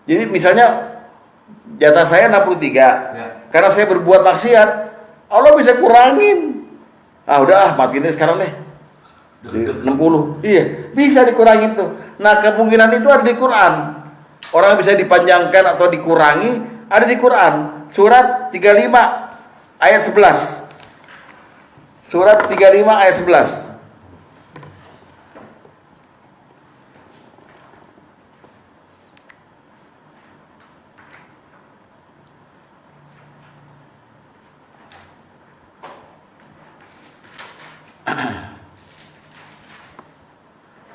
Jadi misalnya jatah saya 63, Ya. karena saya berbuat maksiat, Allah bisa kurangin. Udah matiin deh sekarang deh. Jadi 60. Iya, bisa dikurangin tuh. Nah, kemungkinan itu ada di Quran. Orang bisa dipanjangkan atau dikurangi, ada di Quran. Surat 35 ayat 11. Surat 35 ayat 11.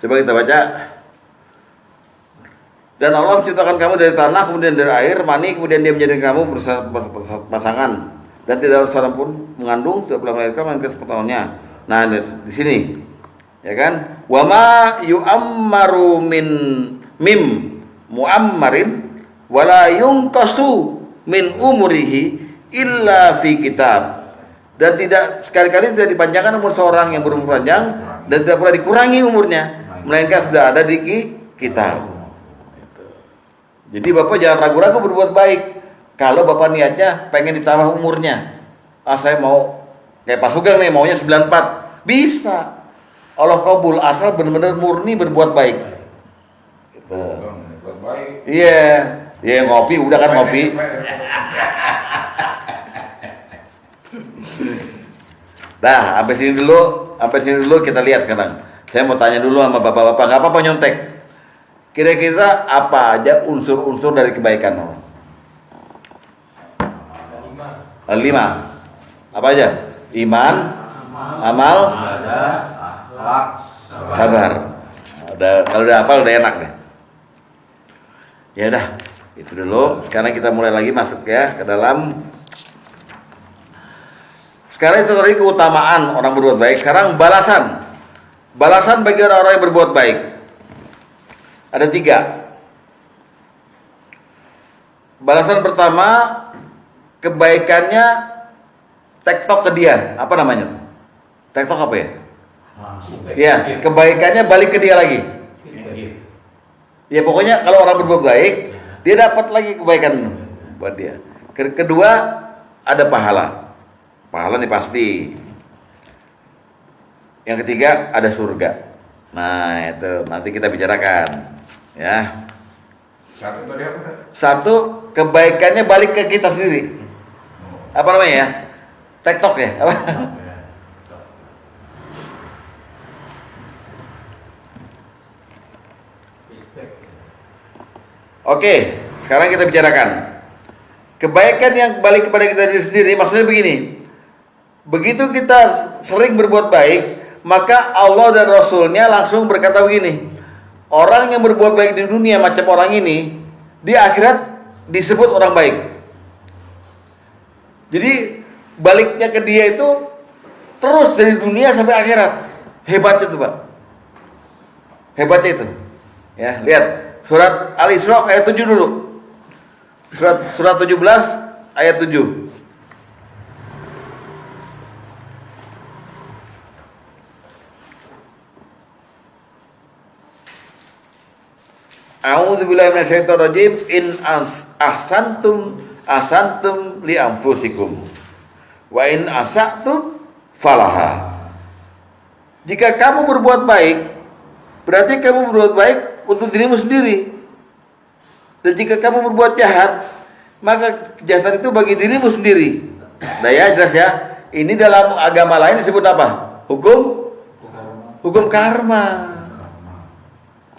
Coba kita baca. Dan Allah menciptakan kamu dari tanah, kemudian dari air, mani, kemudian Dia menjadikan kamu berpasangan. Dan tidak ada seorang pun mengandung setelah melahirkan melainkan sepengetahuannya. Nah, di sini, ya kan? Wa ma yu'ammaru mim mu'ammarin wala yunqasu min umurihi illa fi kitab. Dan tidak sekali-kali tidak dipanjangkan umur seorang yang berumur panjang dan tidak pula dikurangi umurnya, melainkan sudah ada di kitab. Jadi Bapak jangan ragu-ragu berbuat baik. Kalau Bapak niatnya pengen ditambah umurnya, saya mau kayak Pak Sugeng nih, maunya 94, bisa. Allah kabul asal benar-benar murni berbuat baik. Gitu. Berbuat baik. Iya, ngopi udah kan ngopi. Nah, sampai sini dulu kita lihat sekarang. Saya mau tanya dulu sama bapak-bapak, nggak apa-apa nyontek. Kira-kira apa aja unsur-unsur dari kebaikan? 5. Apa aja? Iman, amal, Ibadah, akhlak, sabar. Kalau udah hafal udah enak deh. Ya udah, itu dulu. Sekarang kita mulai lagi masuk ya ke dalam. Sekarang itu tadi keutamaan orang berbuat baik. Sekarang balasan. Balasan bagi orang-orang yang berbuat baik. Ada 3. Balasan pertama, kebaikannya tektok ke dia. Apa namanya? Tektok apa ya? Langsung. Ya, kebaikannya balik ke dia lagi. Ya pokoknya kalau orang berbuat baik, dia dapat lagi kebaikan buat dia. Kedua, ada pahala. Pahala nih pasti. Yang ketiga, ada surga. Nah, itu nanti kita bicarakan. Ya. Satu tadi apa? Satu, kebaikannya balik ke kita sendiri. Apa namanya ya? TikTok ya? Apa? Oke, sekarang kita bicarakan kebaikan yang balik kepada kita sendiri. Maksudnya begini, begitu kita sering berbuat baik, maka Allah dan Rasulnya langsung berkata begini, orang yang berbuat baik di dunia macam orang ini, di akhirat disebut orang baik. Jadi baliknya ke dia itu terus dari dunia sampai akhirat. Hebatnya itu Pak. Hebatnya itu. Ya, lihat surat Al-Isra ayat 7 dulu. Surat 17 ayat 7. A'udzubillahi minasyaitonirrajim. In ahsantum li anfusikum wa in asa'tum falaha. Jika kamu berbuat baik, berarti kamu berbuat baik untuk dirimu sendiri. Dan jika kamu berbuat jahat, maka kejahatan itu bagi dirimu sendiri. Nah ya, jelas ya. Ini dalam agama lain disebut apa? Hukum karma.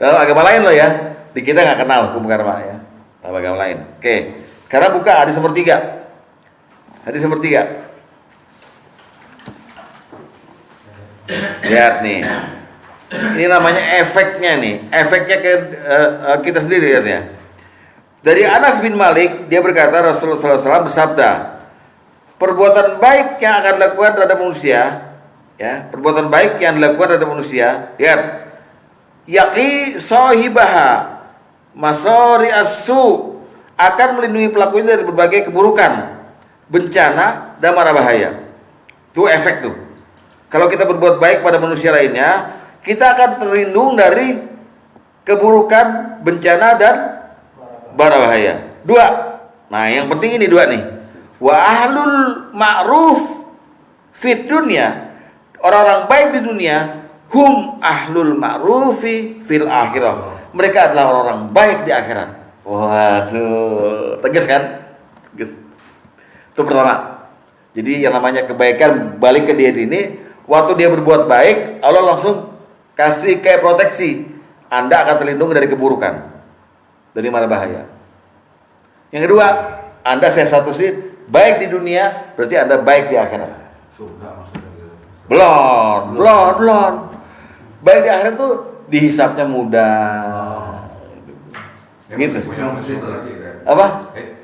Dalam agama lain loh ya. Di kita nggak kenal hukum karma ya. Dalam agama lain. Oke. Sekarang buka hadis nomor 3. Hadis nomor 3. Lihat nih. Ini namanya efeknya nih. Efeknya ke kita sendiri lihat ya. Dari Anas bin Malik, dia berkata Rasulullah SAW bersabda, perbuatan baik yang akan dilakukan terhadap manusia, ya, perbuatan baik yang dilakukan terhadap manusia, lihat, yaqi sahibaha masari as-su, akan melindungi pelakunya dari berbagai keburukan, bencana dan mara bahaya. Itu efek tuh. Kalau kita berbuat baik pada manusia lainnya, kita akan terlindung dari keburukan, bencana dan berbahaya. Dua. Nah, yang penting ini dua nih. Wa ahlul ma'ruf fit dunya. Orang-orang baik di dunia, hum ahlul ma'rufi fil akhirah. Mereka adalah orang-orang baik di akhirat. Waduh, tegas kan? Tegas. Itu pertama. Jadi yang namanya kebaikan balik ke diri ini, waktu dia berbuat baik, Allah langsung kasih kayak proteksi. Anda akan terlindungi dari keburukan, dari mara bahaya. Yang kedua, Anda saya statusi baik di dunia, berarti Anda baik di akhirat. Surga maksudnya gitu. Belum. Baik di akhirat tuh dihisapnya mudah. Ya, Gitu. punya unsur lagi kan. Apa?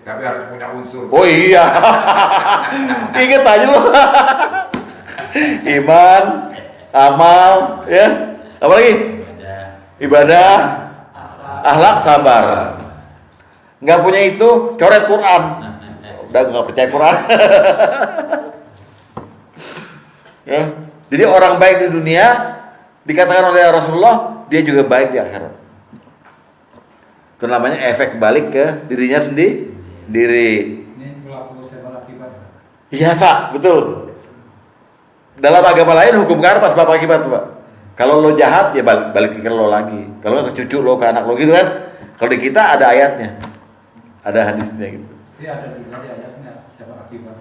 Tapi harus punya unsur. Oh iya. Ingat aja loh. Iman, amal, ya. Apa lagi? Ibadah, akhlak, sabar. Nggak punya itu, coret Quran. Udah nggak percaya Quran. Ya. Jadi orang baik di dunia dikatakan oleh Rasulullah, dia juga baik di akhirat. Itu namanya efek balik ke dirinya sendiri. Ini berlaku sebab akibat. Iya Pak, betul. Dalam agama lain hukum karma sebab akibat Pak. Kalau lo jahat ya balik ke lo lagi. Kalau ke cucu lo, ke anak lo gitu kan. Kalau di kita ada ayatnya, ada hadisnya gitu. Ini ada juga di ayatnya sebab akibat.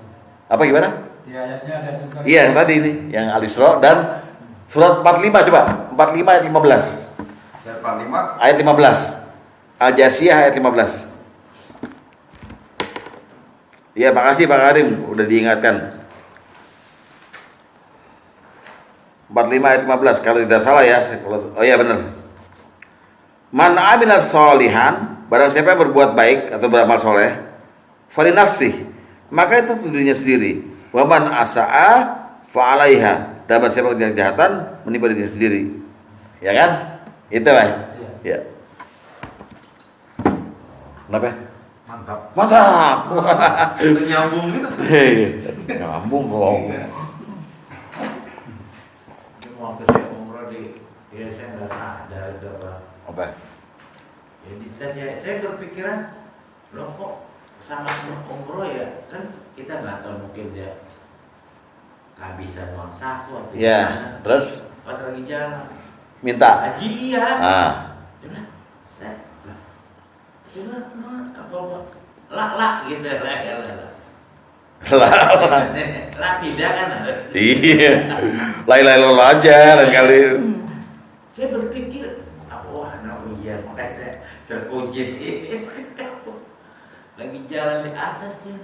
Apa gimana? Di ayatnya ada juga. Iya yang tadi ini, yang Al-Isra dan surat 45 coba, 45 ayat 15. Dan 45 Ayat 15. Al-Jasiyah ayat 15. Iya, makasih Pak Karim udah diingatkan. 45 ayat 15 kalau tidak salah ya. Oh iya benar. Man amila sholihan, barang siapa yang berbuat baik atau beramal soleh, fali nafsih, maka itu dirinya sendiri. Wa man asaa fa alaiha, dan barang siapa yang kejahatan menimpa dirinya sendiri. Ya kan? Itu Pak. Ya. Kenapa? mantap. Mantap. Nyambung gitu. Hei, nyambung kok. Waktu saya umroh ya saya nggak sadar itu apa. Ya di kita saya berpikiran, loh kok sama umroh ya, kan kita nggak tahu mungkin dia kehabisan uang saku atau Ya, gimana. terus Pas lagi jalan minta. haji ya. Ah, Dia bilang, saya bilang, apa lah gitu lah. Lah tidak kan? iya. Lain-lain aja dan kali. Saya berpikir, wah, iya, makanya saya teruji. Lagi jalan di atas tuh.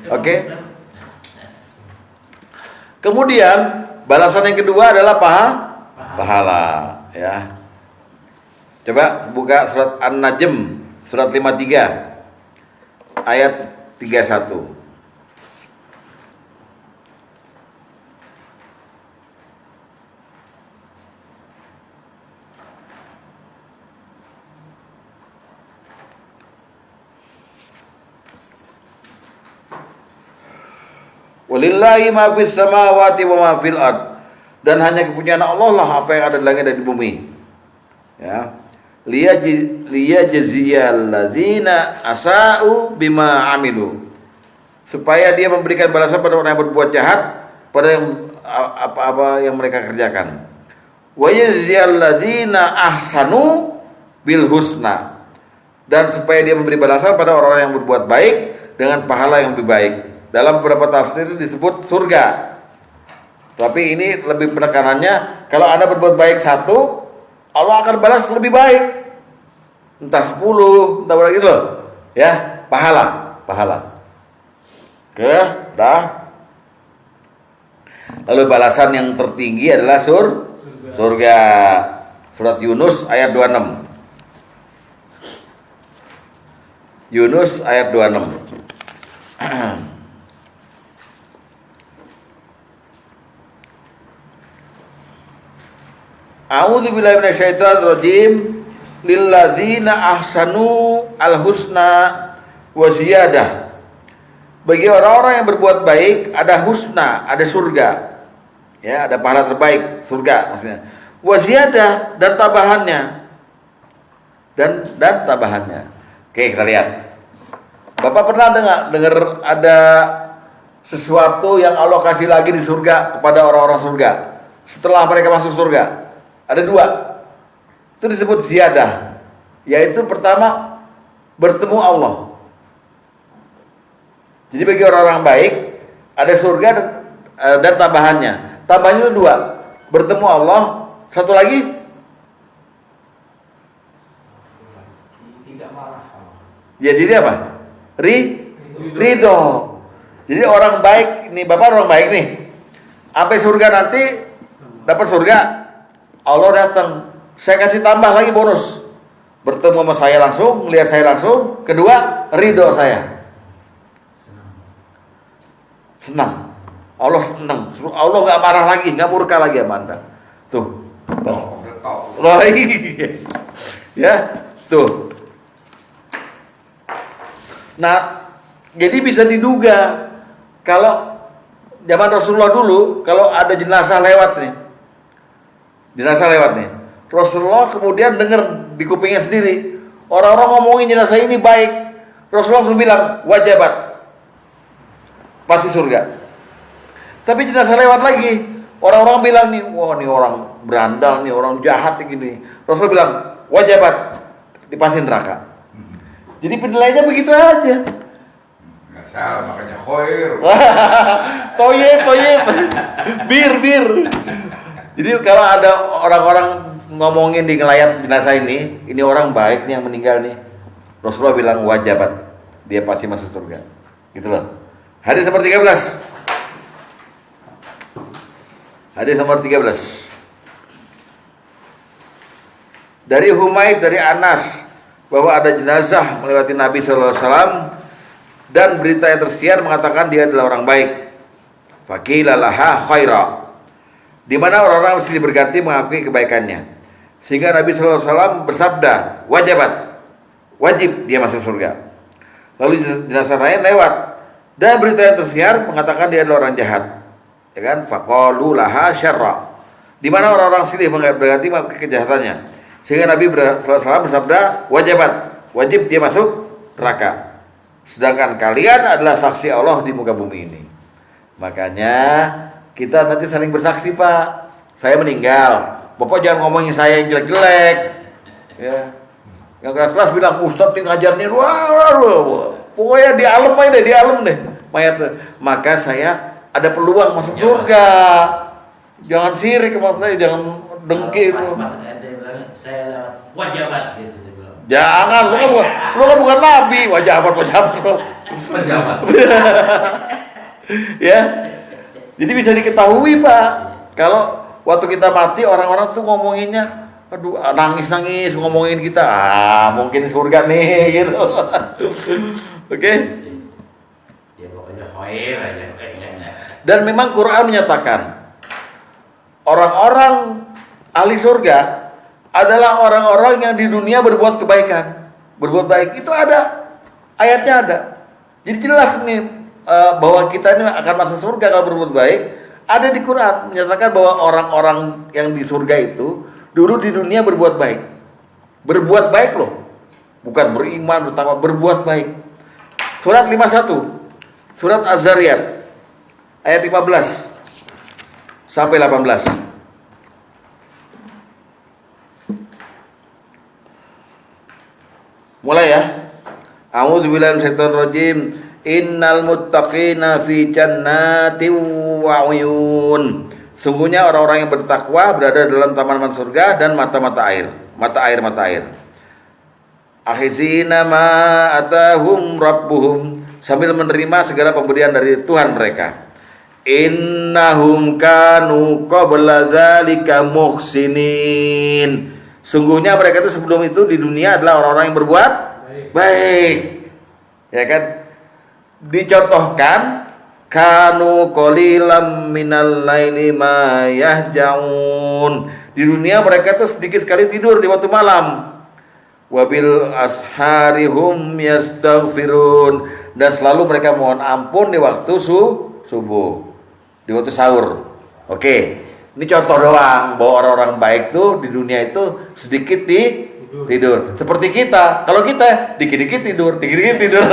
Oke. Kemudian balasan yang kedua adalah pahala, ya. Coba buka surat An-Najm, surat 53 ayat 31. Walillahi ma fis samawati wa ma fil ard. Dan hanya kepunyaan Allah lah apa yang ada di langit dan di bumi. Ya. Liyajziyal ladzina asa'u bima amilu. Supaya dia memberikan balasan pada orang yang berbuat jahat pada yang apa-apa yang mereka kerjakan. Wa yajziyal ladzina ahsanu bil husna. Dan supaya dia memberi balasan pada orang yang berbuat baik dengan pahala yang lebih baik. Dalam beberapa tafsir disebut surga. Tapi ini lebih penekanannya, kalau Anda berbuat baik satu, Allah akan balas lebih baik. Entah 10, entah berapa gitu loh. Ya, pahala. Dah. Lalu balasan yang tertinggi adalah surga. Surat Yunus ayat 26. Yunus ayat 26. A'udzubillahi minasyaitonir rajim. Lilladzina ahsanu al-husna wa ziyadah. Bagi orang-orang yang berbuat baik ada husna, ada surga. Ya, ada pahala terbaik, surga maksudnya. Wa ziyadah, dan tabahannya. Dan tabahannya. Oke, kita lihat. Bapak pernah dengar ada sesuatu yang Allah kasih lagi di surga kepada orang-orang surga setelah mereka masuk surga? Ada 2. Itu disebut ziyadah. Yaitu pertama, bertemu Allah. Jadi bagi orang-orang baik ada surga dan tambahannya. Tambahannya itu 2. Bertemu Allah. Satu lagi, Tidak marah. ya jadi apa? Ridho. Jadi orang baik, nih Bapak orang baik nih. Sampai surga nanti dapat surga, Allah datang. Saya kasih tambah lagi bonus. Bertemu sama saya langsung, melihat saya langsung. Kedua, ridho saya. Senang. Allah senang. Allah nggak marah lagi, nggak murka lagi sama Anda. Tuh. Ya, tuh. Nah, jadi bisa diduga kalau zaman Rasulullah dulu, kalau ada jenazah lewat nih, Rasulullah kemudian dengar di kupingnya sendiri, orang-orang ngomongin jenazah ini baik, Rasulullah langsung bilang, wajabat, pasti surga. Tapi jenazah lewat lagi, orang-orang bilang nih, wah nih orang berandal nih, orang jahat nih gini. Rasulullah bilang, wajabat, dipasti neraka. Jadi penilaiannya begitu aja. Nggak salah, makanya khair. Toyib. Bir. Jadi kalau ada orang-orang ngomongin di ngelayat jenazah ini orang baik nih yang meninggal nih, Rasulullah bilang wajabat, dia pasti masuk surga. Gitu loh. Hadis nomor 13. Dari Humaid, dari Anas, bahwa ada jenazah melewati Nabi SAW dan berita yang tersiar mengatakan dia adalah orang baik. Faqila laha khaira. Di mana orang-orang silih berganti mengakui kebaikannya. Sehingga Nabi SAW bersabda, wajabat, wajib dia masuk surga. Lalu jenazah lain lewat dan berita yang tersiar mengatakan dia adalah orang jahat. Ya kan? Faqalu laha syarra. Di mana orang-orang silih berganti mengakui kejahatannya. Sehingga Nabi SAW bersabda, wajabat, wajib dia masuk neraka. Sedangkan kalian adalah saksi Allah di muka bumi ini. Makanya kita nanti saling bersaksi, Pak. Saya meninggal, Bapak jangan ngomongin saya yang jelek-jelek. Ya. Yang keras-keras bilang, Ustadz nih ngajarnya, wah. Pokoknya di alam deh mayat. Maka saya ada peluang masuk surga. Jangan sirik, maksudnya jangan dengki. Saya wajabat gitu dia bilang. Jangan, lu kan bukan nabi, wajabat. Ya. Jadi bisa diketahui, Pak, kalau waktu kita mati orang-orang tuh ngomonginnya, aduh nangis ngomongin kita, mungkin surga nih gitu. Oke? Ya pokoknya khair aja kayaknya. Dan memang Quran menyatakan orang-orang ahli surga adalah orang-orang yang di dunia berbuat kebaikan, berbuat baik. Itu ada, ayatnya ada. Jadi jelas nih bahwa kita ini akan masuk surga kalau berbuat baik. Ada di Quran menyatakan bahwa orang-orang yang di surga itu dulu di dunia berbuat baik. Berbuat baik loh. Bukan beriman, bertakwa, berbuat baik. Surat 51. Surat Az-Zariyat ayat 15 sampai 18. Mulai ya. A'udzubillahi minasyaitonir rajim. Innal muttaqina fi jannatin wa 'uyun. Sungguhnya orang-orang yang bertakwa berada dalam taman-taman surga dan mata-mata air. Mata air. Akhizina ma atahum rabbuhum, sambil menerima segala pemberian dari Tuhan mereka. Innahum kanu qabla dzalika muhsinin. Sungguhnya mereka itu sebelum itu di dunia adalah orang-orang yang berbuat baik. Ya kan? Dicontohkan kanu qalilam minal laili ma yahjaun. Di dunia mereka itu sedikit sekali tidur di waktu malam. Wabil asharihum yastaghfirun, dan selalu mereka mohon ampun di waktu subuh, di waktu sahur. Oke. Ini contoh doang bahwa orang-orang baik tuh di dunia itu sedikit tidur. Seperti kita, kalau kita dikit-dikit tidur, dikit-dikit tidur.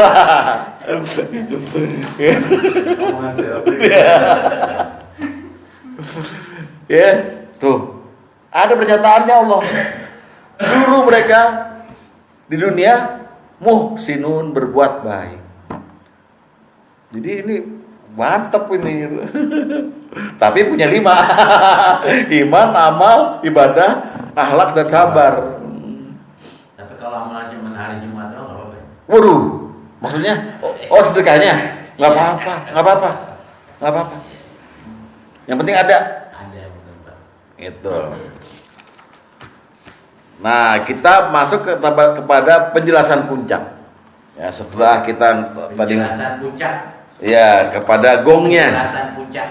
Omongan saya. Ya, tuh. Ada pernyataannya Allah. Dulu mereka di dunia muhsinun, berbuat baik. Jadi ini mantap ini. Tapi punya 5. Iman, amal, ibadah, akhlak dan sabar. Tapi kalau amalnya cuma hari Jumat doang nggak apa-apa. Waduh, maksudnya sedekahnya nggak apa-apa. Yang penting ada. Ada betul Pak. Itu. Nah, kita masuk kepada penjelasan puncak. Ya, setelah kita tadi Penjelasan puncak. ya kepada gongnya. Penjelasan puncak.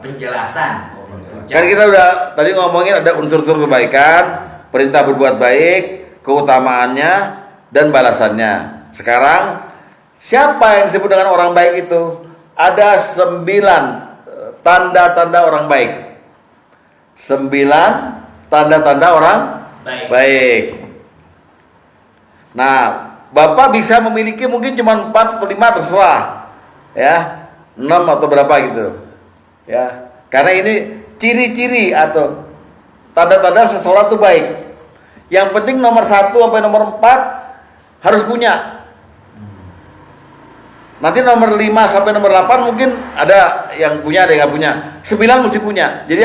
Penjelasan. Kan kita udah tadi ngomongin ada unsur-unsur kebaikan, perintah berbuat baik, keutamaannya dan balasannya. Sekarang siapa yang disebut dengan orang baik itu? Ada 9 tanda-tanda orang baik. 9 tanda-tanda orang baik. Nah, Bapak bisa memiliki mungkin cuma 4 atau 5 terserah. Ya, 6 atau berapa gitu. Ya, karena ini ciri-ciri atau tanda-tanda seseorang itu baik. Yang penting nomor 1 sampai nomor 4 harus punya. Nanti nomor 5 sampai nomor 8 mungkin ada yang punya, ada yang nggak punya. 9 mesti punya. Jadi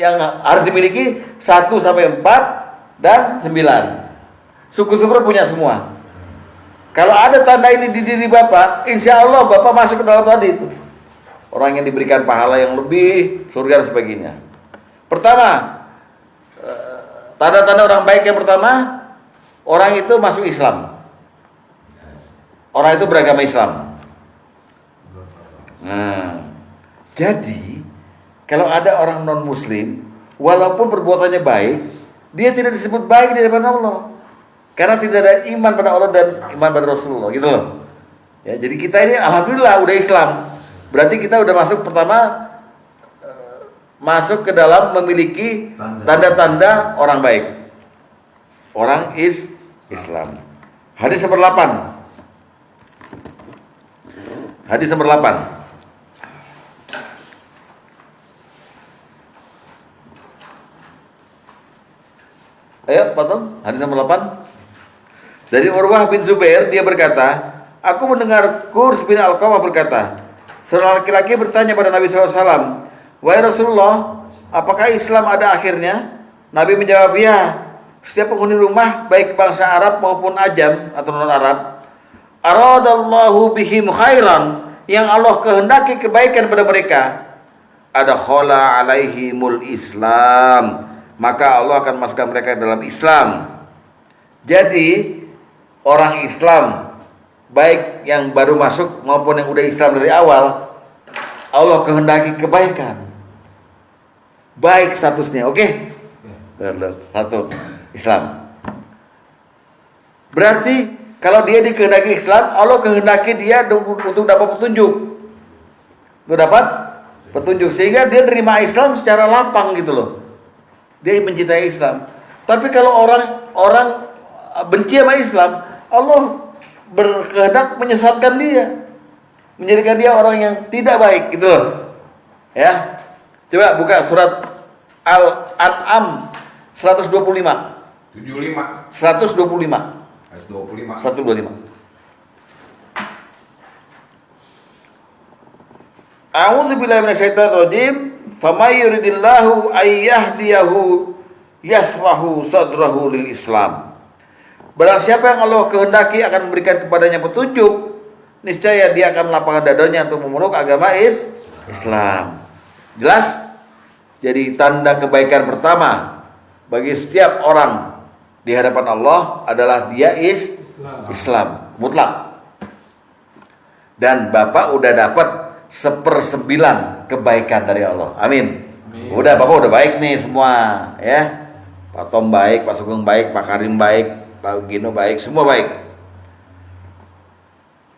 yang harus dimiliki 1 sampai 4 dan 9. Syukur-syukur punya semua. Kalau ada tanda ini di diri Bapak, insya Allah Bapak masuk ke dalam tadi itu. Orang yang diberikan pahala yang lebih, surga dan sebagainya. Pertama, tanda-tanda orang baik yang pertama, orang itu masuk Islam. Orang itu beragama Islam. Nah, jadi kalau ada orang non Muslim, walaupun perbuatannya baik, dia tidak disebut baik di hadapan Allah, karena tidak ada iman pada Allah dan iman pada Rasulullah, gitu loh. Ya, jadi kita ini alhamdulillah udah Islam. Berarti kita udah masuk pertama, masuk ke dalam memiliki tanda-tanda orang baik. Orang Islam. Hadis nomor 8. Hadis nomor 8. Ayo, potong. Hadis nomor 8. Dari Urwah bin Zubair, dia berkata, aku mendengar Qurs bin Alqamah berkata, seorang laki-laki bertanya pada Nabi SAW, wahai Rasulullah, apakah Islam ada akhirnya? Nabi menjawab, ya. Setiap penghuni rumah, baik bangsa Arab maupun Ajam atau non-Arab, aradallahu bihim khairan, yang Allah kehendaki kebaikan pada mereka, ada khala alaihimul Islam, maka Allah akan masukkan mereka dalam Islam. Jadi orang Islam, baik yang baru masuk maupun yang udah Islam dari awal, Allah kehendaki kebaikan, baik statusnya. Oke? Satu, Islam. Berarti kalau dia dikehendaki Islam, Allah kehendaki dia untuk dapat petunjuk. Untuk dapat petunjuk, sehingga dia terima Islam secara lapang gitu loh. Dia mencintai Islam. Tapi kalau orang benci sama Islam, Allah berkehendak menyesatkan dia, menjadikan dia orang yang tidak baik gitu loh. Ya. Coba buka surat Al-An'am 125. 75. 125. 125. A'udzu billahi minasyaitonir rajim. Famay yuridillahu ayyahdiyahu yasrahu sadrahu lil Islam. Barang siapa yang Allah kehendaki akan memberikan kepadanya petunjuk, niscaya dia akan melapangkan dadanya untuk memeluk agama Islam. Jelas? Jadi tanda kebaikan pertama bagi setiap orang di hadapan Allah adalah dia Islam mutlak. Dan Bapak udah dapat 1/9 kebaikan dari Allah. Amin. Udah, Bapak udah baik nih semua, ya. Pak Tom baik, Pak Sugeng baik, Pak Karim baik, Pak Gino baik, semua baik.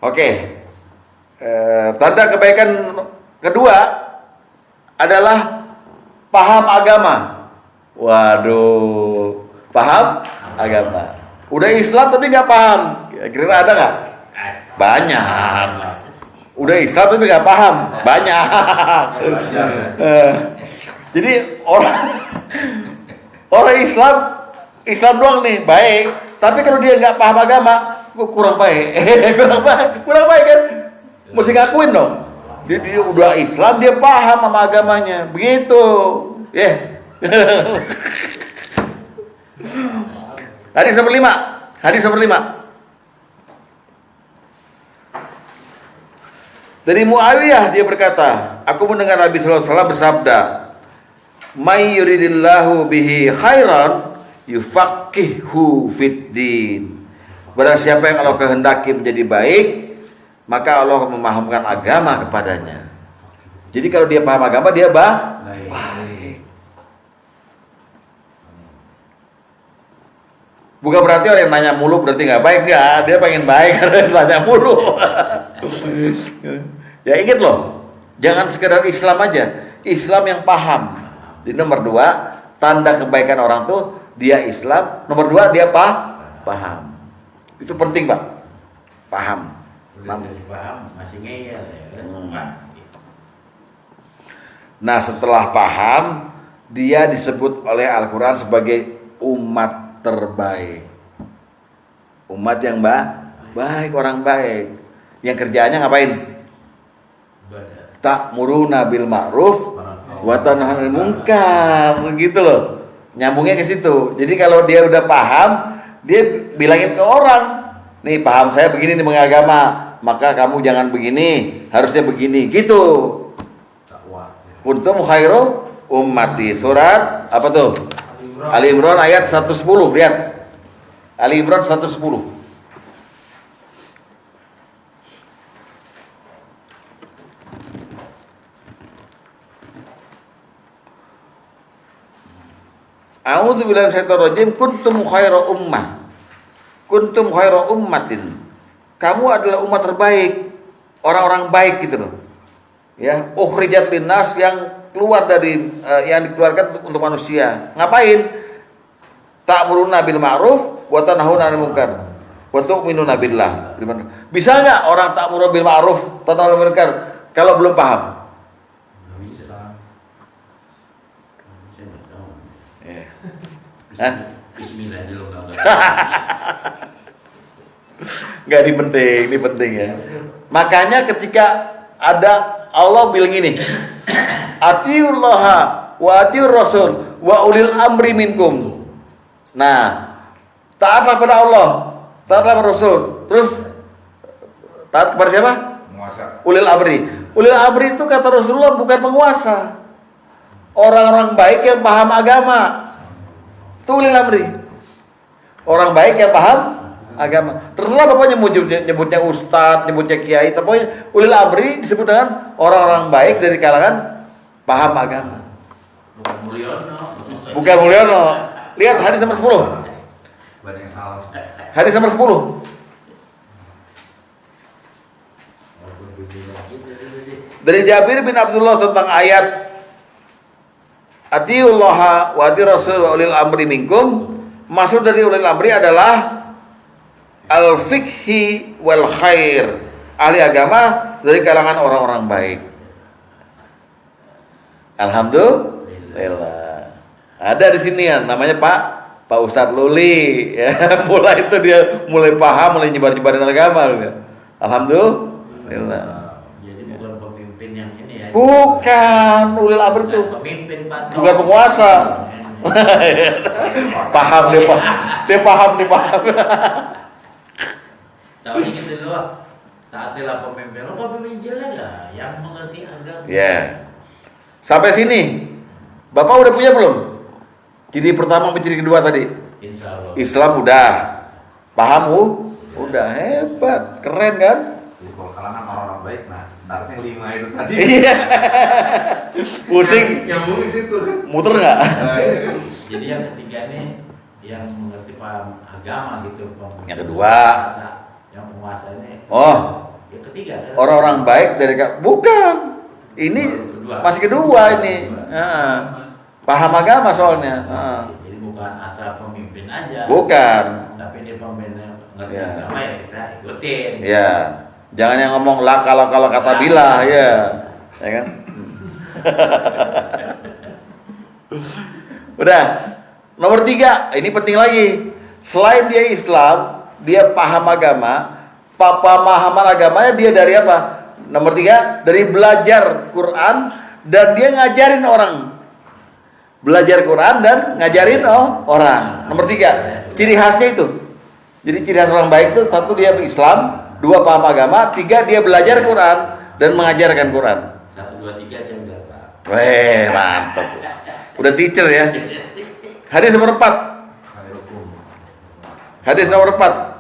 Oke. Tanda kebaikan kedua adalah paham agama. Waduh, paham agama. Udah Islam tapi nggak paham. Kira-kira ada nggak? Banyak. Udah Islam tapi nggak paham. Banyak. Jadi orang Islam doang nih baik. Tapi kalau dia nggak paham agama, kurang baik. kurang baik kan? Mesti ngakuin dong. Dia udah Islam, dia paham sama agamanya. Begitu. Ya. Hadis nomor 5. Dari Muawiyah dia berkata, aku mendengar Nabi sallallahu alaihi wasallam bersabda, "May yuridillahu bihi khairan yufaqihu fid din." Barang siapa yang Allah kehendaki menjadi baik, maka Allah akan memahamkan agama kepadanya. Jadi kalau dia paham agama, dia baik. Bukan berarti orang yang nanya mulu berarti nggak baik, nggak. Dia pengen baik karena nanya mulu. Ya ingat loh, jangan sekedar Islam aja, Islam yang paham. Jadi nomor 2, tanda kebaikan orang tuh dia Islam. Nomor 2, dia paham. Itu penting Pak, paham. Paham masih ngeyel ya kan? Nah setelah paham, dia disebut oleh Al-Quran sebagai umat terbaik. Umat yang baik, orang baik. Yang kerjaannya ngapain? Ta'muruna bil ma'ruf wa tanhauna 'anil munkar, gitu loh. Nyambungnya ke situ. Jadi kalau dia udah paham, dia bilangin ke orang, nih paham saya begini nih mengagama, maka kamu jangan begini, harusnya begini, gitu. Kuntum khairu ummati. Surat apa tuh? Ali Imran ayat 110. Lihat. Ali Imran 110. A'udzubillahi minasyaitonir rajim. Kuntum khairu ummah. Kuntum khairu ummatin. Kamu adalah umat terbaik, orang-orang baik gitu loh. Ya, ukhrijat linnas, yang keluar dari yang dikeluarkan untuk manusia. Ngapain? Ta'muruna bil ma'ruf wa tanhauna 'anil munkar wa tu'minuna billah. Bisa enggak orang ta'muru bil ma'ruf, tanhauna 'anil munkar kalau belum paham? Bismillah aja lo Enggak, ini penting ya. Makanya ketika ada Allah bilang ini, atiullaha wa atiur rasul wa ulil amri minkum. Nah, taatlah pada Allah, taatlah pada Rasul. Terus taat kepada siapa? Penguasa. Ulil amri. Ulil amri itu kata Rasulullah bukan penguasa. Orang-orang baik yang paham agama. Itu ulil amri. Orang baik yang paham agama. Terserah bapaknya mau nyebutnya ustadz, nyebutnya kiai, tapi ulil amri disebut dengan orang-orang baik dari kalangan paham agama. Bukan Mulyono. Lihat hadis nomor 10. Banyak yang salah. Hadis nomor 10. Dari Jabir bin Abdullah tentang ayat atiullaha wa atiur rasul wa ulil amri minkum. Maksud dari ulil amri adalah al-fiqhi wal khair, ahli agama dari kalangan orang-orang baik. Alhamdulillah. Ada di sini ya, namanya Pak Ustadz Luli. Ya, mulai itu dia mulai paham, mulai nyebar-nyebarin agama. Alhamdulillah. Jadi bukan pemimpin yang ini ya. Bukan ulil amri itu. Pemimpin Pak. Bukan penguasa. Paham dia, Pak. Dia paham. Tahu gitu loh. Taatilah pemimpin. Lo pemimpin jelek enggak yang mengerti agama? Ya. Sampai sini. Bapak udah punya belum? Ciri pertama sama ciri kedua tadi. Insya Allah. Islam udah. Paham udah, hebat, keren kan? Jadi kalau kalangan orang-orang baik, nah syaratnya 5 itu tadi. Iya. Pusing. Nyambung di situ kan. Muter nggak? Jadi yang ketiga nih yang mengerti paham agama gitu. Yang kedua. Yang penguasa ini. Oh. Yang ketiga kan? Orang-orang baik dari bukan. Ini masih kedua ini. Paham agama soalnya. Jadi bukan asal pemimpin pemimpin aja. Bukan. Tapi dia pemimpin ngerti Ya. agama ya kita ikutin. Ya. Jangan yang ngomong lah kalau kata bilah ya. Ya kan? Udah. Nomor 3, ini penting lagi. Selain dia Islam, dia paham agama. Pemahaman agamanya dia dari apa? Nomor 3, dari belajar Quran dan dia ngajarin orang. Belajar Quran dan ngajarin orang. Nomor 3, ciri khasnya itu. Jadi ciri khas orang baik itu 1 dia Islam, 2 paham agama, 3 dia belajar Quran dan mengajarkan Quran. 1, 2, 3 saya udah Pak. Weh, mantap. Udah teacher ya. Hadis nomor 4. Hadis nomor 4.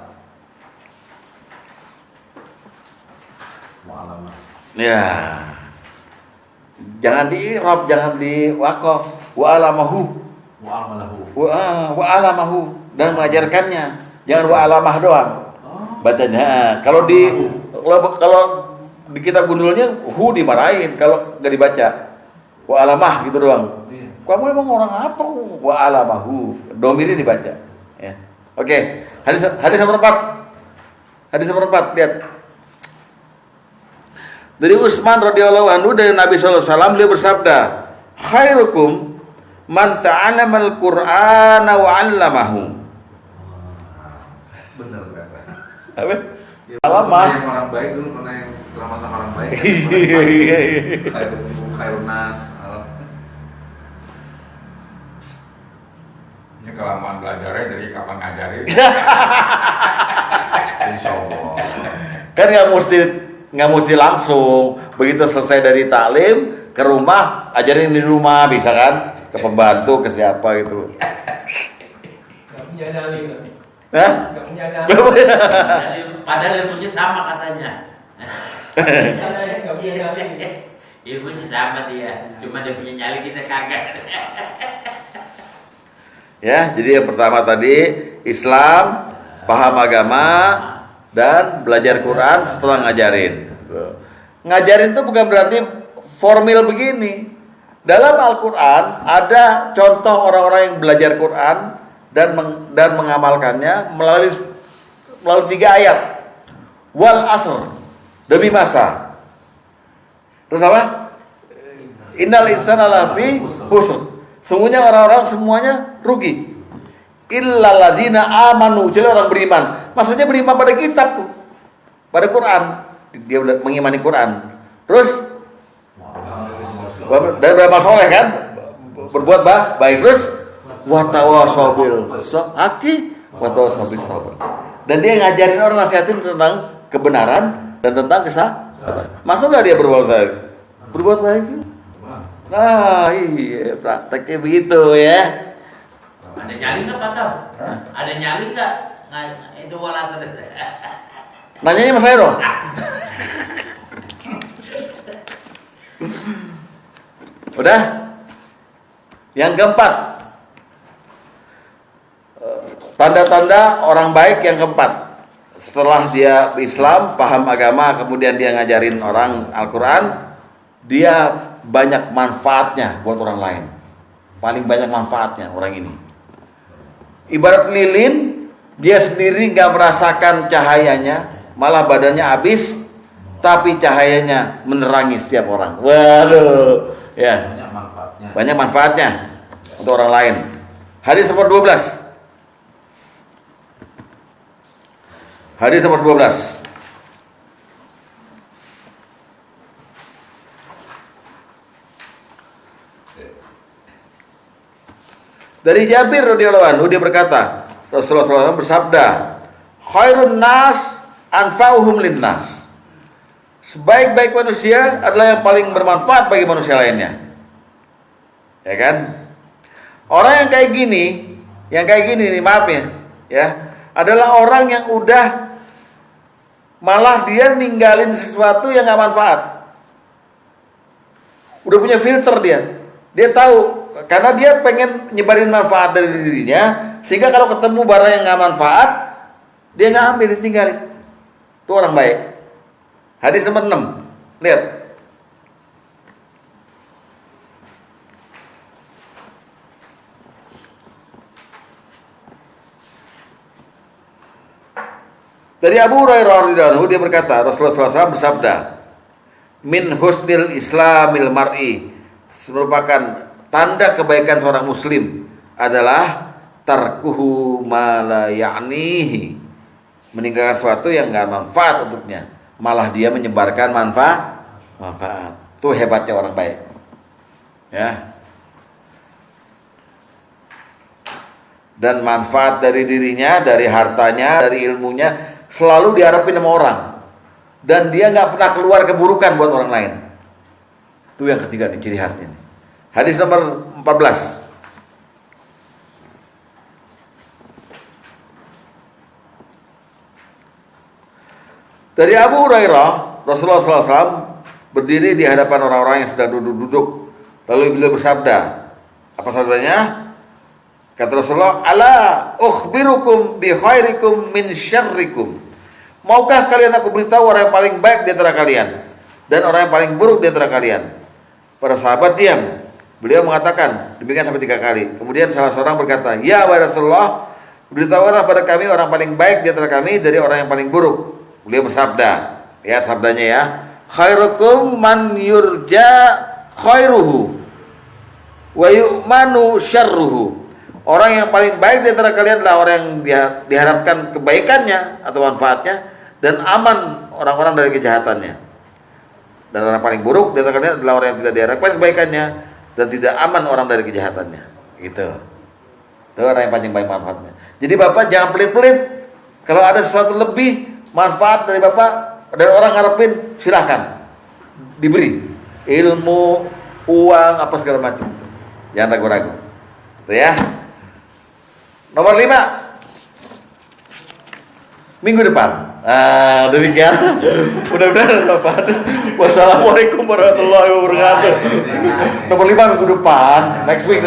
Ya. Jangan di-i'rab, jangan di-waqaf. Wa alamahu. Wa alamahu dan mengajarkannya. Jangan wa alamah doang. Bacanya. Kalau di kitab gundulnya hu dimarahin kalau enggak dibaca. Wa alamah gitu doang. Kamu emang orang apa? Wa alamahu. Domirnya dibaca. Ya. Oke. Hadis nomor 4. Hadis nomor 4, lihat. Dari Utsman radhiyallahu anhu dari Nabi sallallahu alaihi wasallam beliau bersabda, "Khairukum man ta'allamal Qur'ana wa 'allamahu." Bener kata. Apa? Ya, Alamah. Yang orang baik dulu pernah yang ceramah tentang orang baik. Iya. Khairun nas. Ini kelamaan belajarnya jadi kapan ngajarin? Insya Allah. Kan nggak mesti langsung. Begitu selesai dari taklim ke rumah, ajarin di rumah bisa kan? Ke pembantu, ke siapa gitu. Gak punya nyali kan? Hah? Gak punya nyali. Padahal ilmunya sama katanya. Gak punya nyali. Ilmu sama dia, cuma dia punya nyali kita kagak. Ya, jadi yang pertama tadi Islam, paham agama dan belajar Quran setelah ngajarin. Ngajarin itu bukan berarti formil begini. Dalam Al-Quran ada contoh orang-orang yang belajar Quran dan mengamalkannya melalui 3 ayat. Wal asr, demi masa. Terus apa? Innal insana lafi khusr. Sungguhnya orang-orang semuanya rugi. Illal ladzina amanu, jadi orang beriman. Maksudnya beriman pada kitab tuh. Pada Quran. Dia mengimani Quran. Terus dan beramal soleh kan? Berbuat baik. Terus wa tawassaw bil haqqi wa tawassaw bis sabr. Dan dia ngajarin orang, nasihatin tentang kebenaran dan tentang kesabaran. Masuk enggak dia berbuat baik? Berbuat baik. Nah, iya, prakteknya begitu ya. Ada nyali nggak Pak Tam? Ada nyali nggak? Itu wala Nanyanya Mas Hero. Udah? Yang keempat, tanda-tanda orang baik yang keempat. Setelah dia Islam, paham agama, kemudian dia ngajarin orang Al-Quran, dia banyak manfaatnya buat orang lain. Paling banyak manfaatnya orang ini. Ibarat lilin, dia sendiri gak merasakan cahayanya, malah badannya habis, tapi cahayanya menerangi setiap orang. Waduh, ya. Banyak manfaatnya untuk orang lain. Hadis nomor 12. Hadis nomor 12. Dari Jabir radhiyallahu anhu dia berkata, Rasulullah SAW bersabda, "Khairun nas anfa'uhum linnas." Sebaik-baik manusia adalah yang paling bermanfaat bagi manusia lainnya. Ya kan? Orang yang kayak gini nih, maaf ya, adalah orang yang udah malah dia ninggalin sesuatu yang gak manfaat. Udah punya filter dia. Dia tahu karena dia pengen nyebarin manfaat dari dirinya, sehingga kalau ketemu barang yang gak manfaat, dia gak ambil, ditinggalin. Itu orang baik. Hadis nomor 6. Lihat. Dari Abu Hurairah radhiyallahu anhu dia berkata, Rasulullah SAW bersabda, min husnil islamil mar'i, merupakan tanda kebaikan seorang muslim adalah tarkuhu ma la ya'nihi, meninggalkan sesuatu yang enggak manfaat untuknya, malah dia menyebarkan manfaat. Itu hebatnya orang baik. Ya. Dan manfaat dari dirinya, dari hartanya, dari ilmunya selalu diharapin sama orang, dan dia nggak pernah keluar keburukan buat orang lain. Itu yang ketiga nih, ciri khasnya nih. Hadis nomor 14. Dari Abu Hurairah, Rasulullah SAW berdiri di hadapan orang-orang yang sedang duduk-duduk, lalu beliau bersabda, apa sabdanya? Kata Rasulullah, ala ukhbirukum bi khairikum min syarrikum. Maukah kalian aku beritahu orang yang paling baik di antara kalian dan orang yang paling buruk di antara kalian? Para sahabat diam. Beliau mengatakan demikian sampai 3 kali. Kemudian salah seorang berkata, ya Rasulullah, beritahulah pada kami orang paling baik di antara kami dari orang yang paling buruk. Beliau bersabda, ya sabdanya ya, khairukum man yurja khairuhu wa yu'manu syarruhu. Orang yang paling baik di antara kalian adalah orang yang diharapkan kebaikannya atau manfaatnya dan aman orang-orang dari kejahatannya. Dan orang paling buruk di antara kalian adalah orang yang tidak diharapkan kebaikannya dan tidak aman orang dari kejahatannya. Gitu. Itu orang yang paling baik manfaatnya. Jadi Bapak jangan pelit-pelit. Kalau ada sesuatu lebih manfaat dari Bapak dan orang ngarepin, silahkan diberi ilmu, uang, apa segala macam. Jangan ragu-ragu. Itu ya. Nomor 5, minggu depan. Demikian. Mudah-mudahan bermanfaat. Wassalamualaikum warahmatullahi wabarakatuh. Nomor 5 minggu depan. Next week.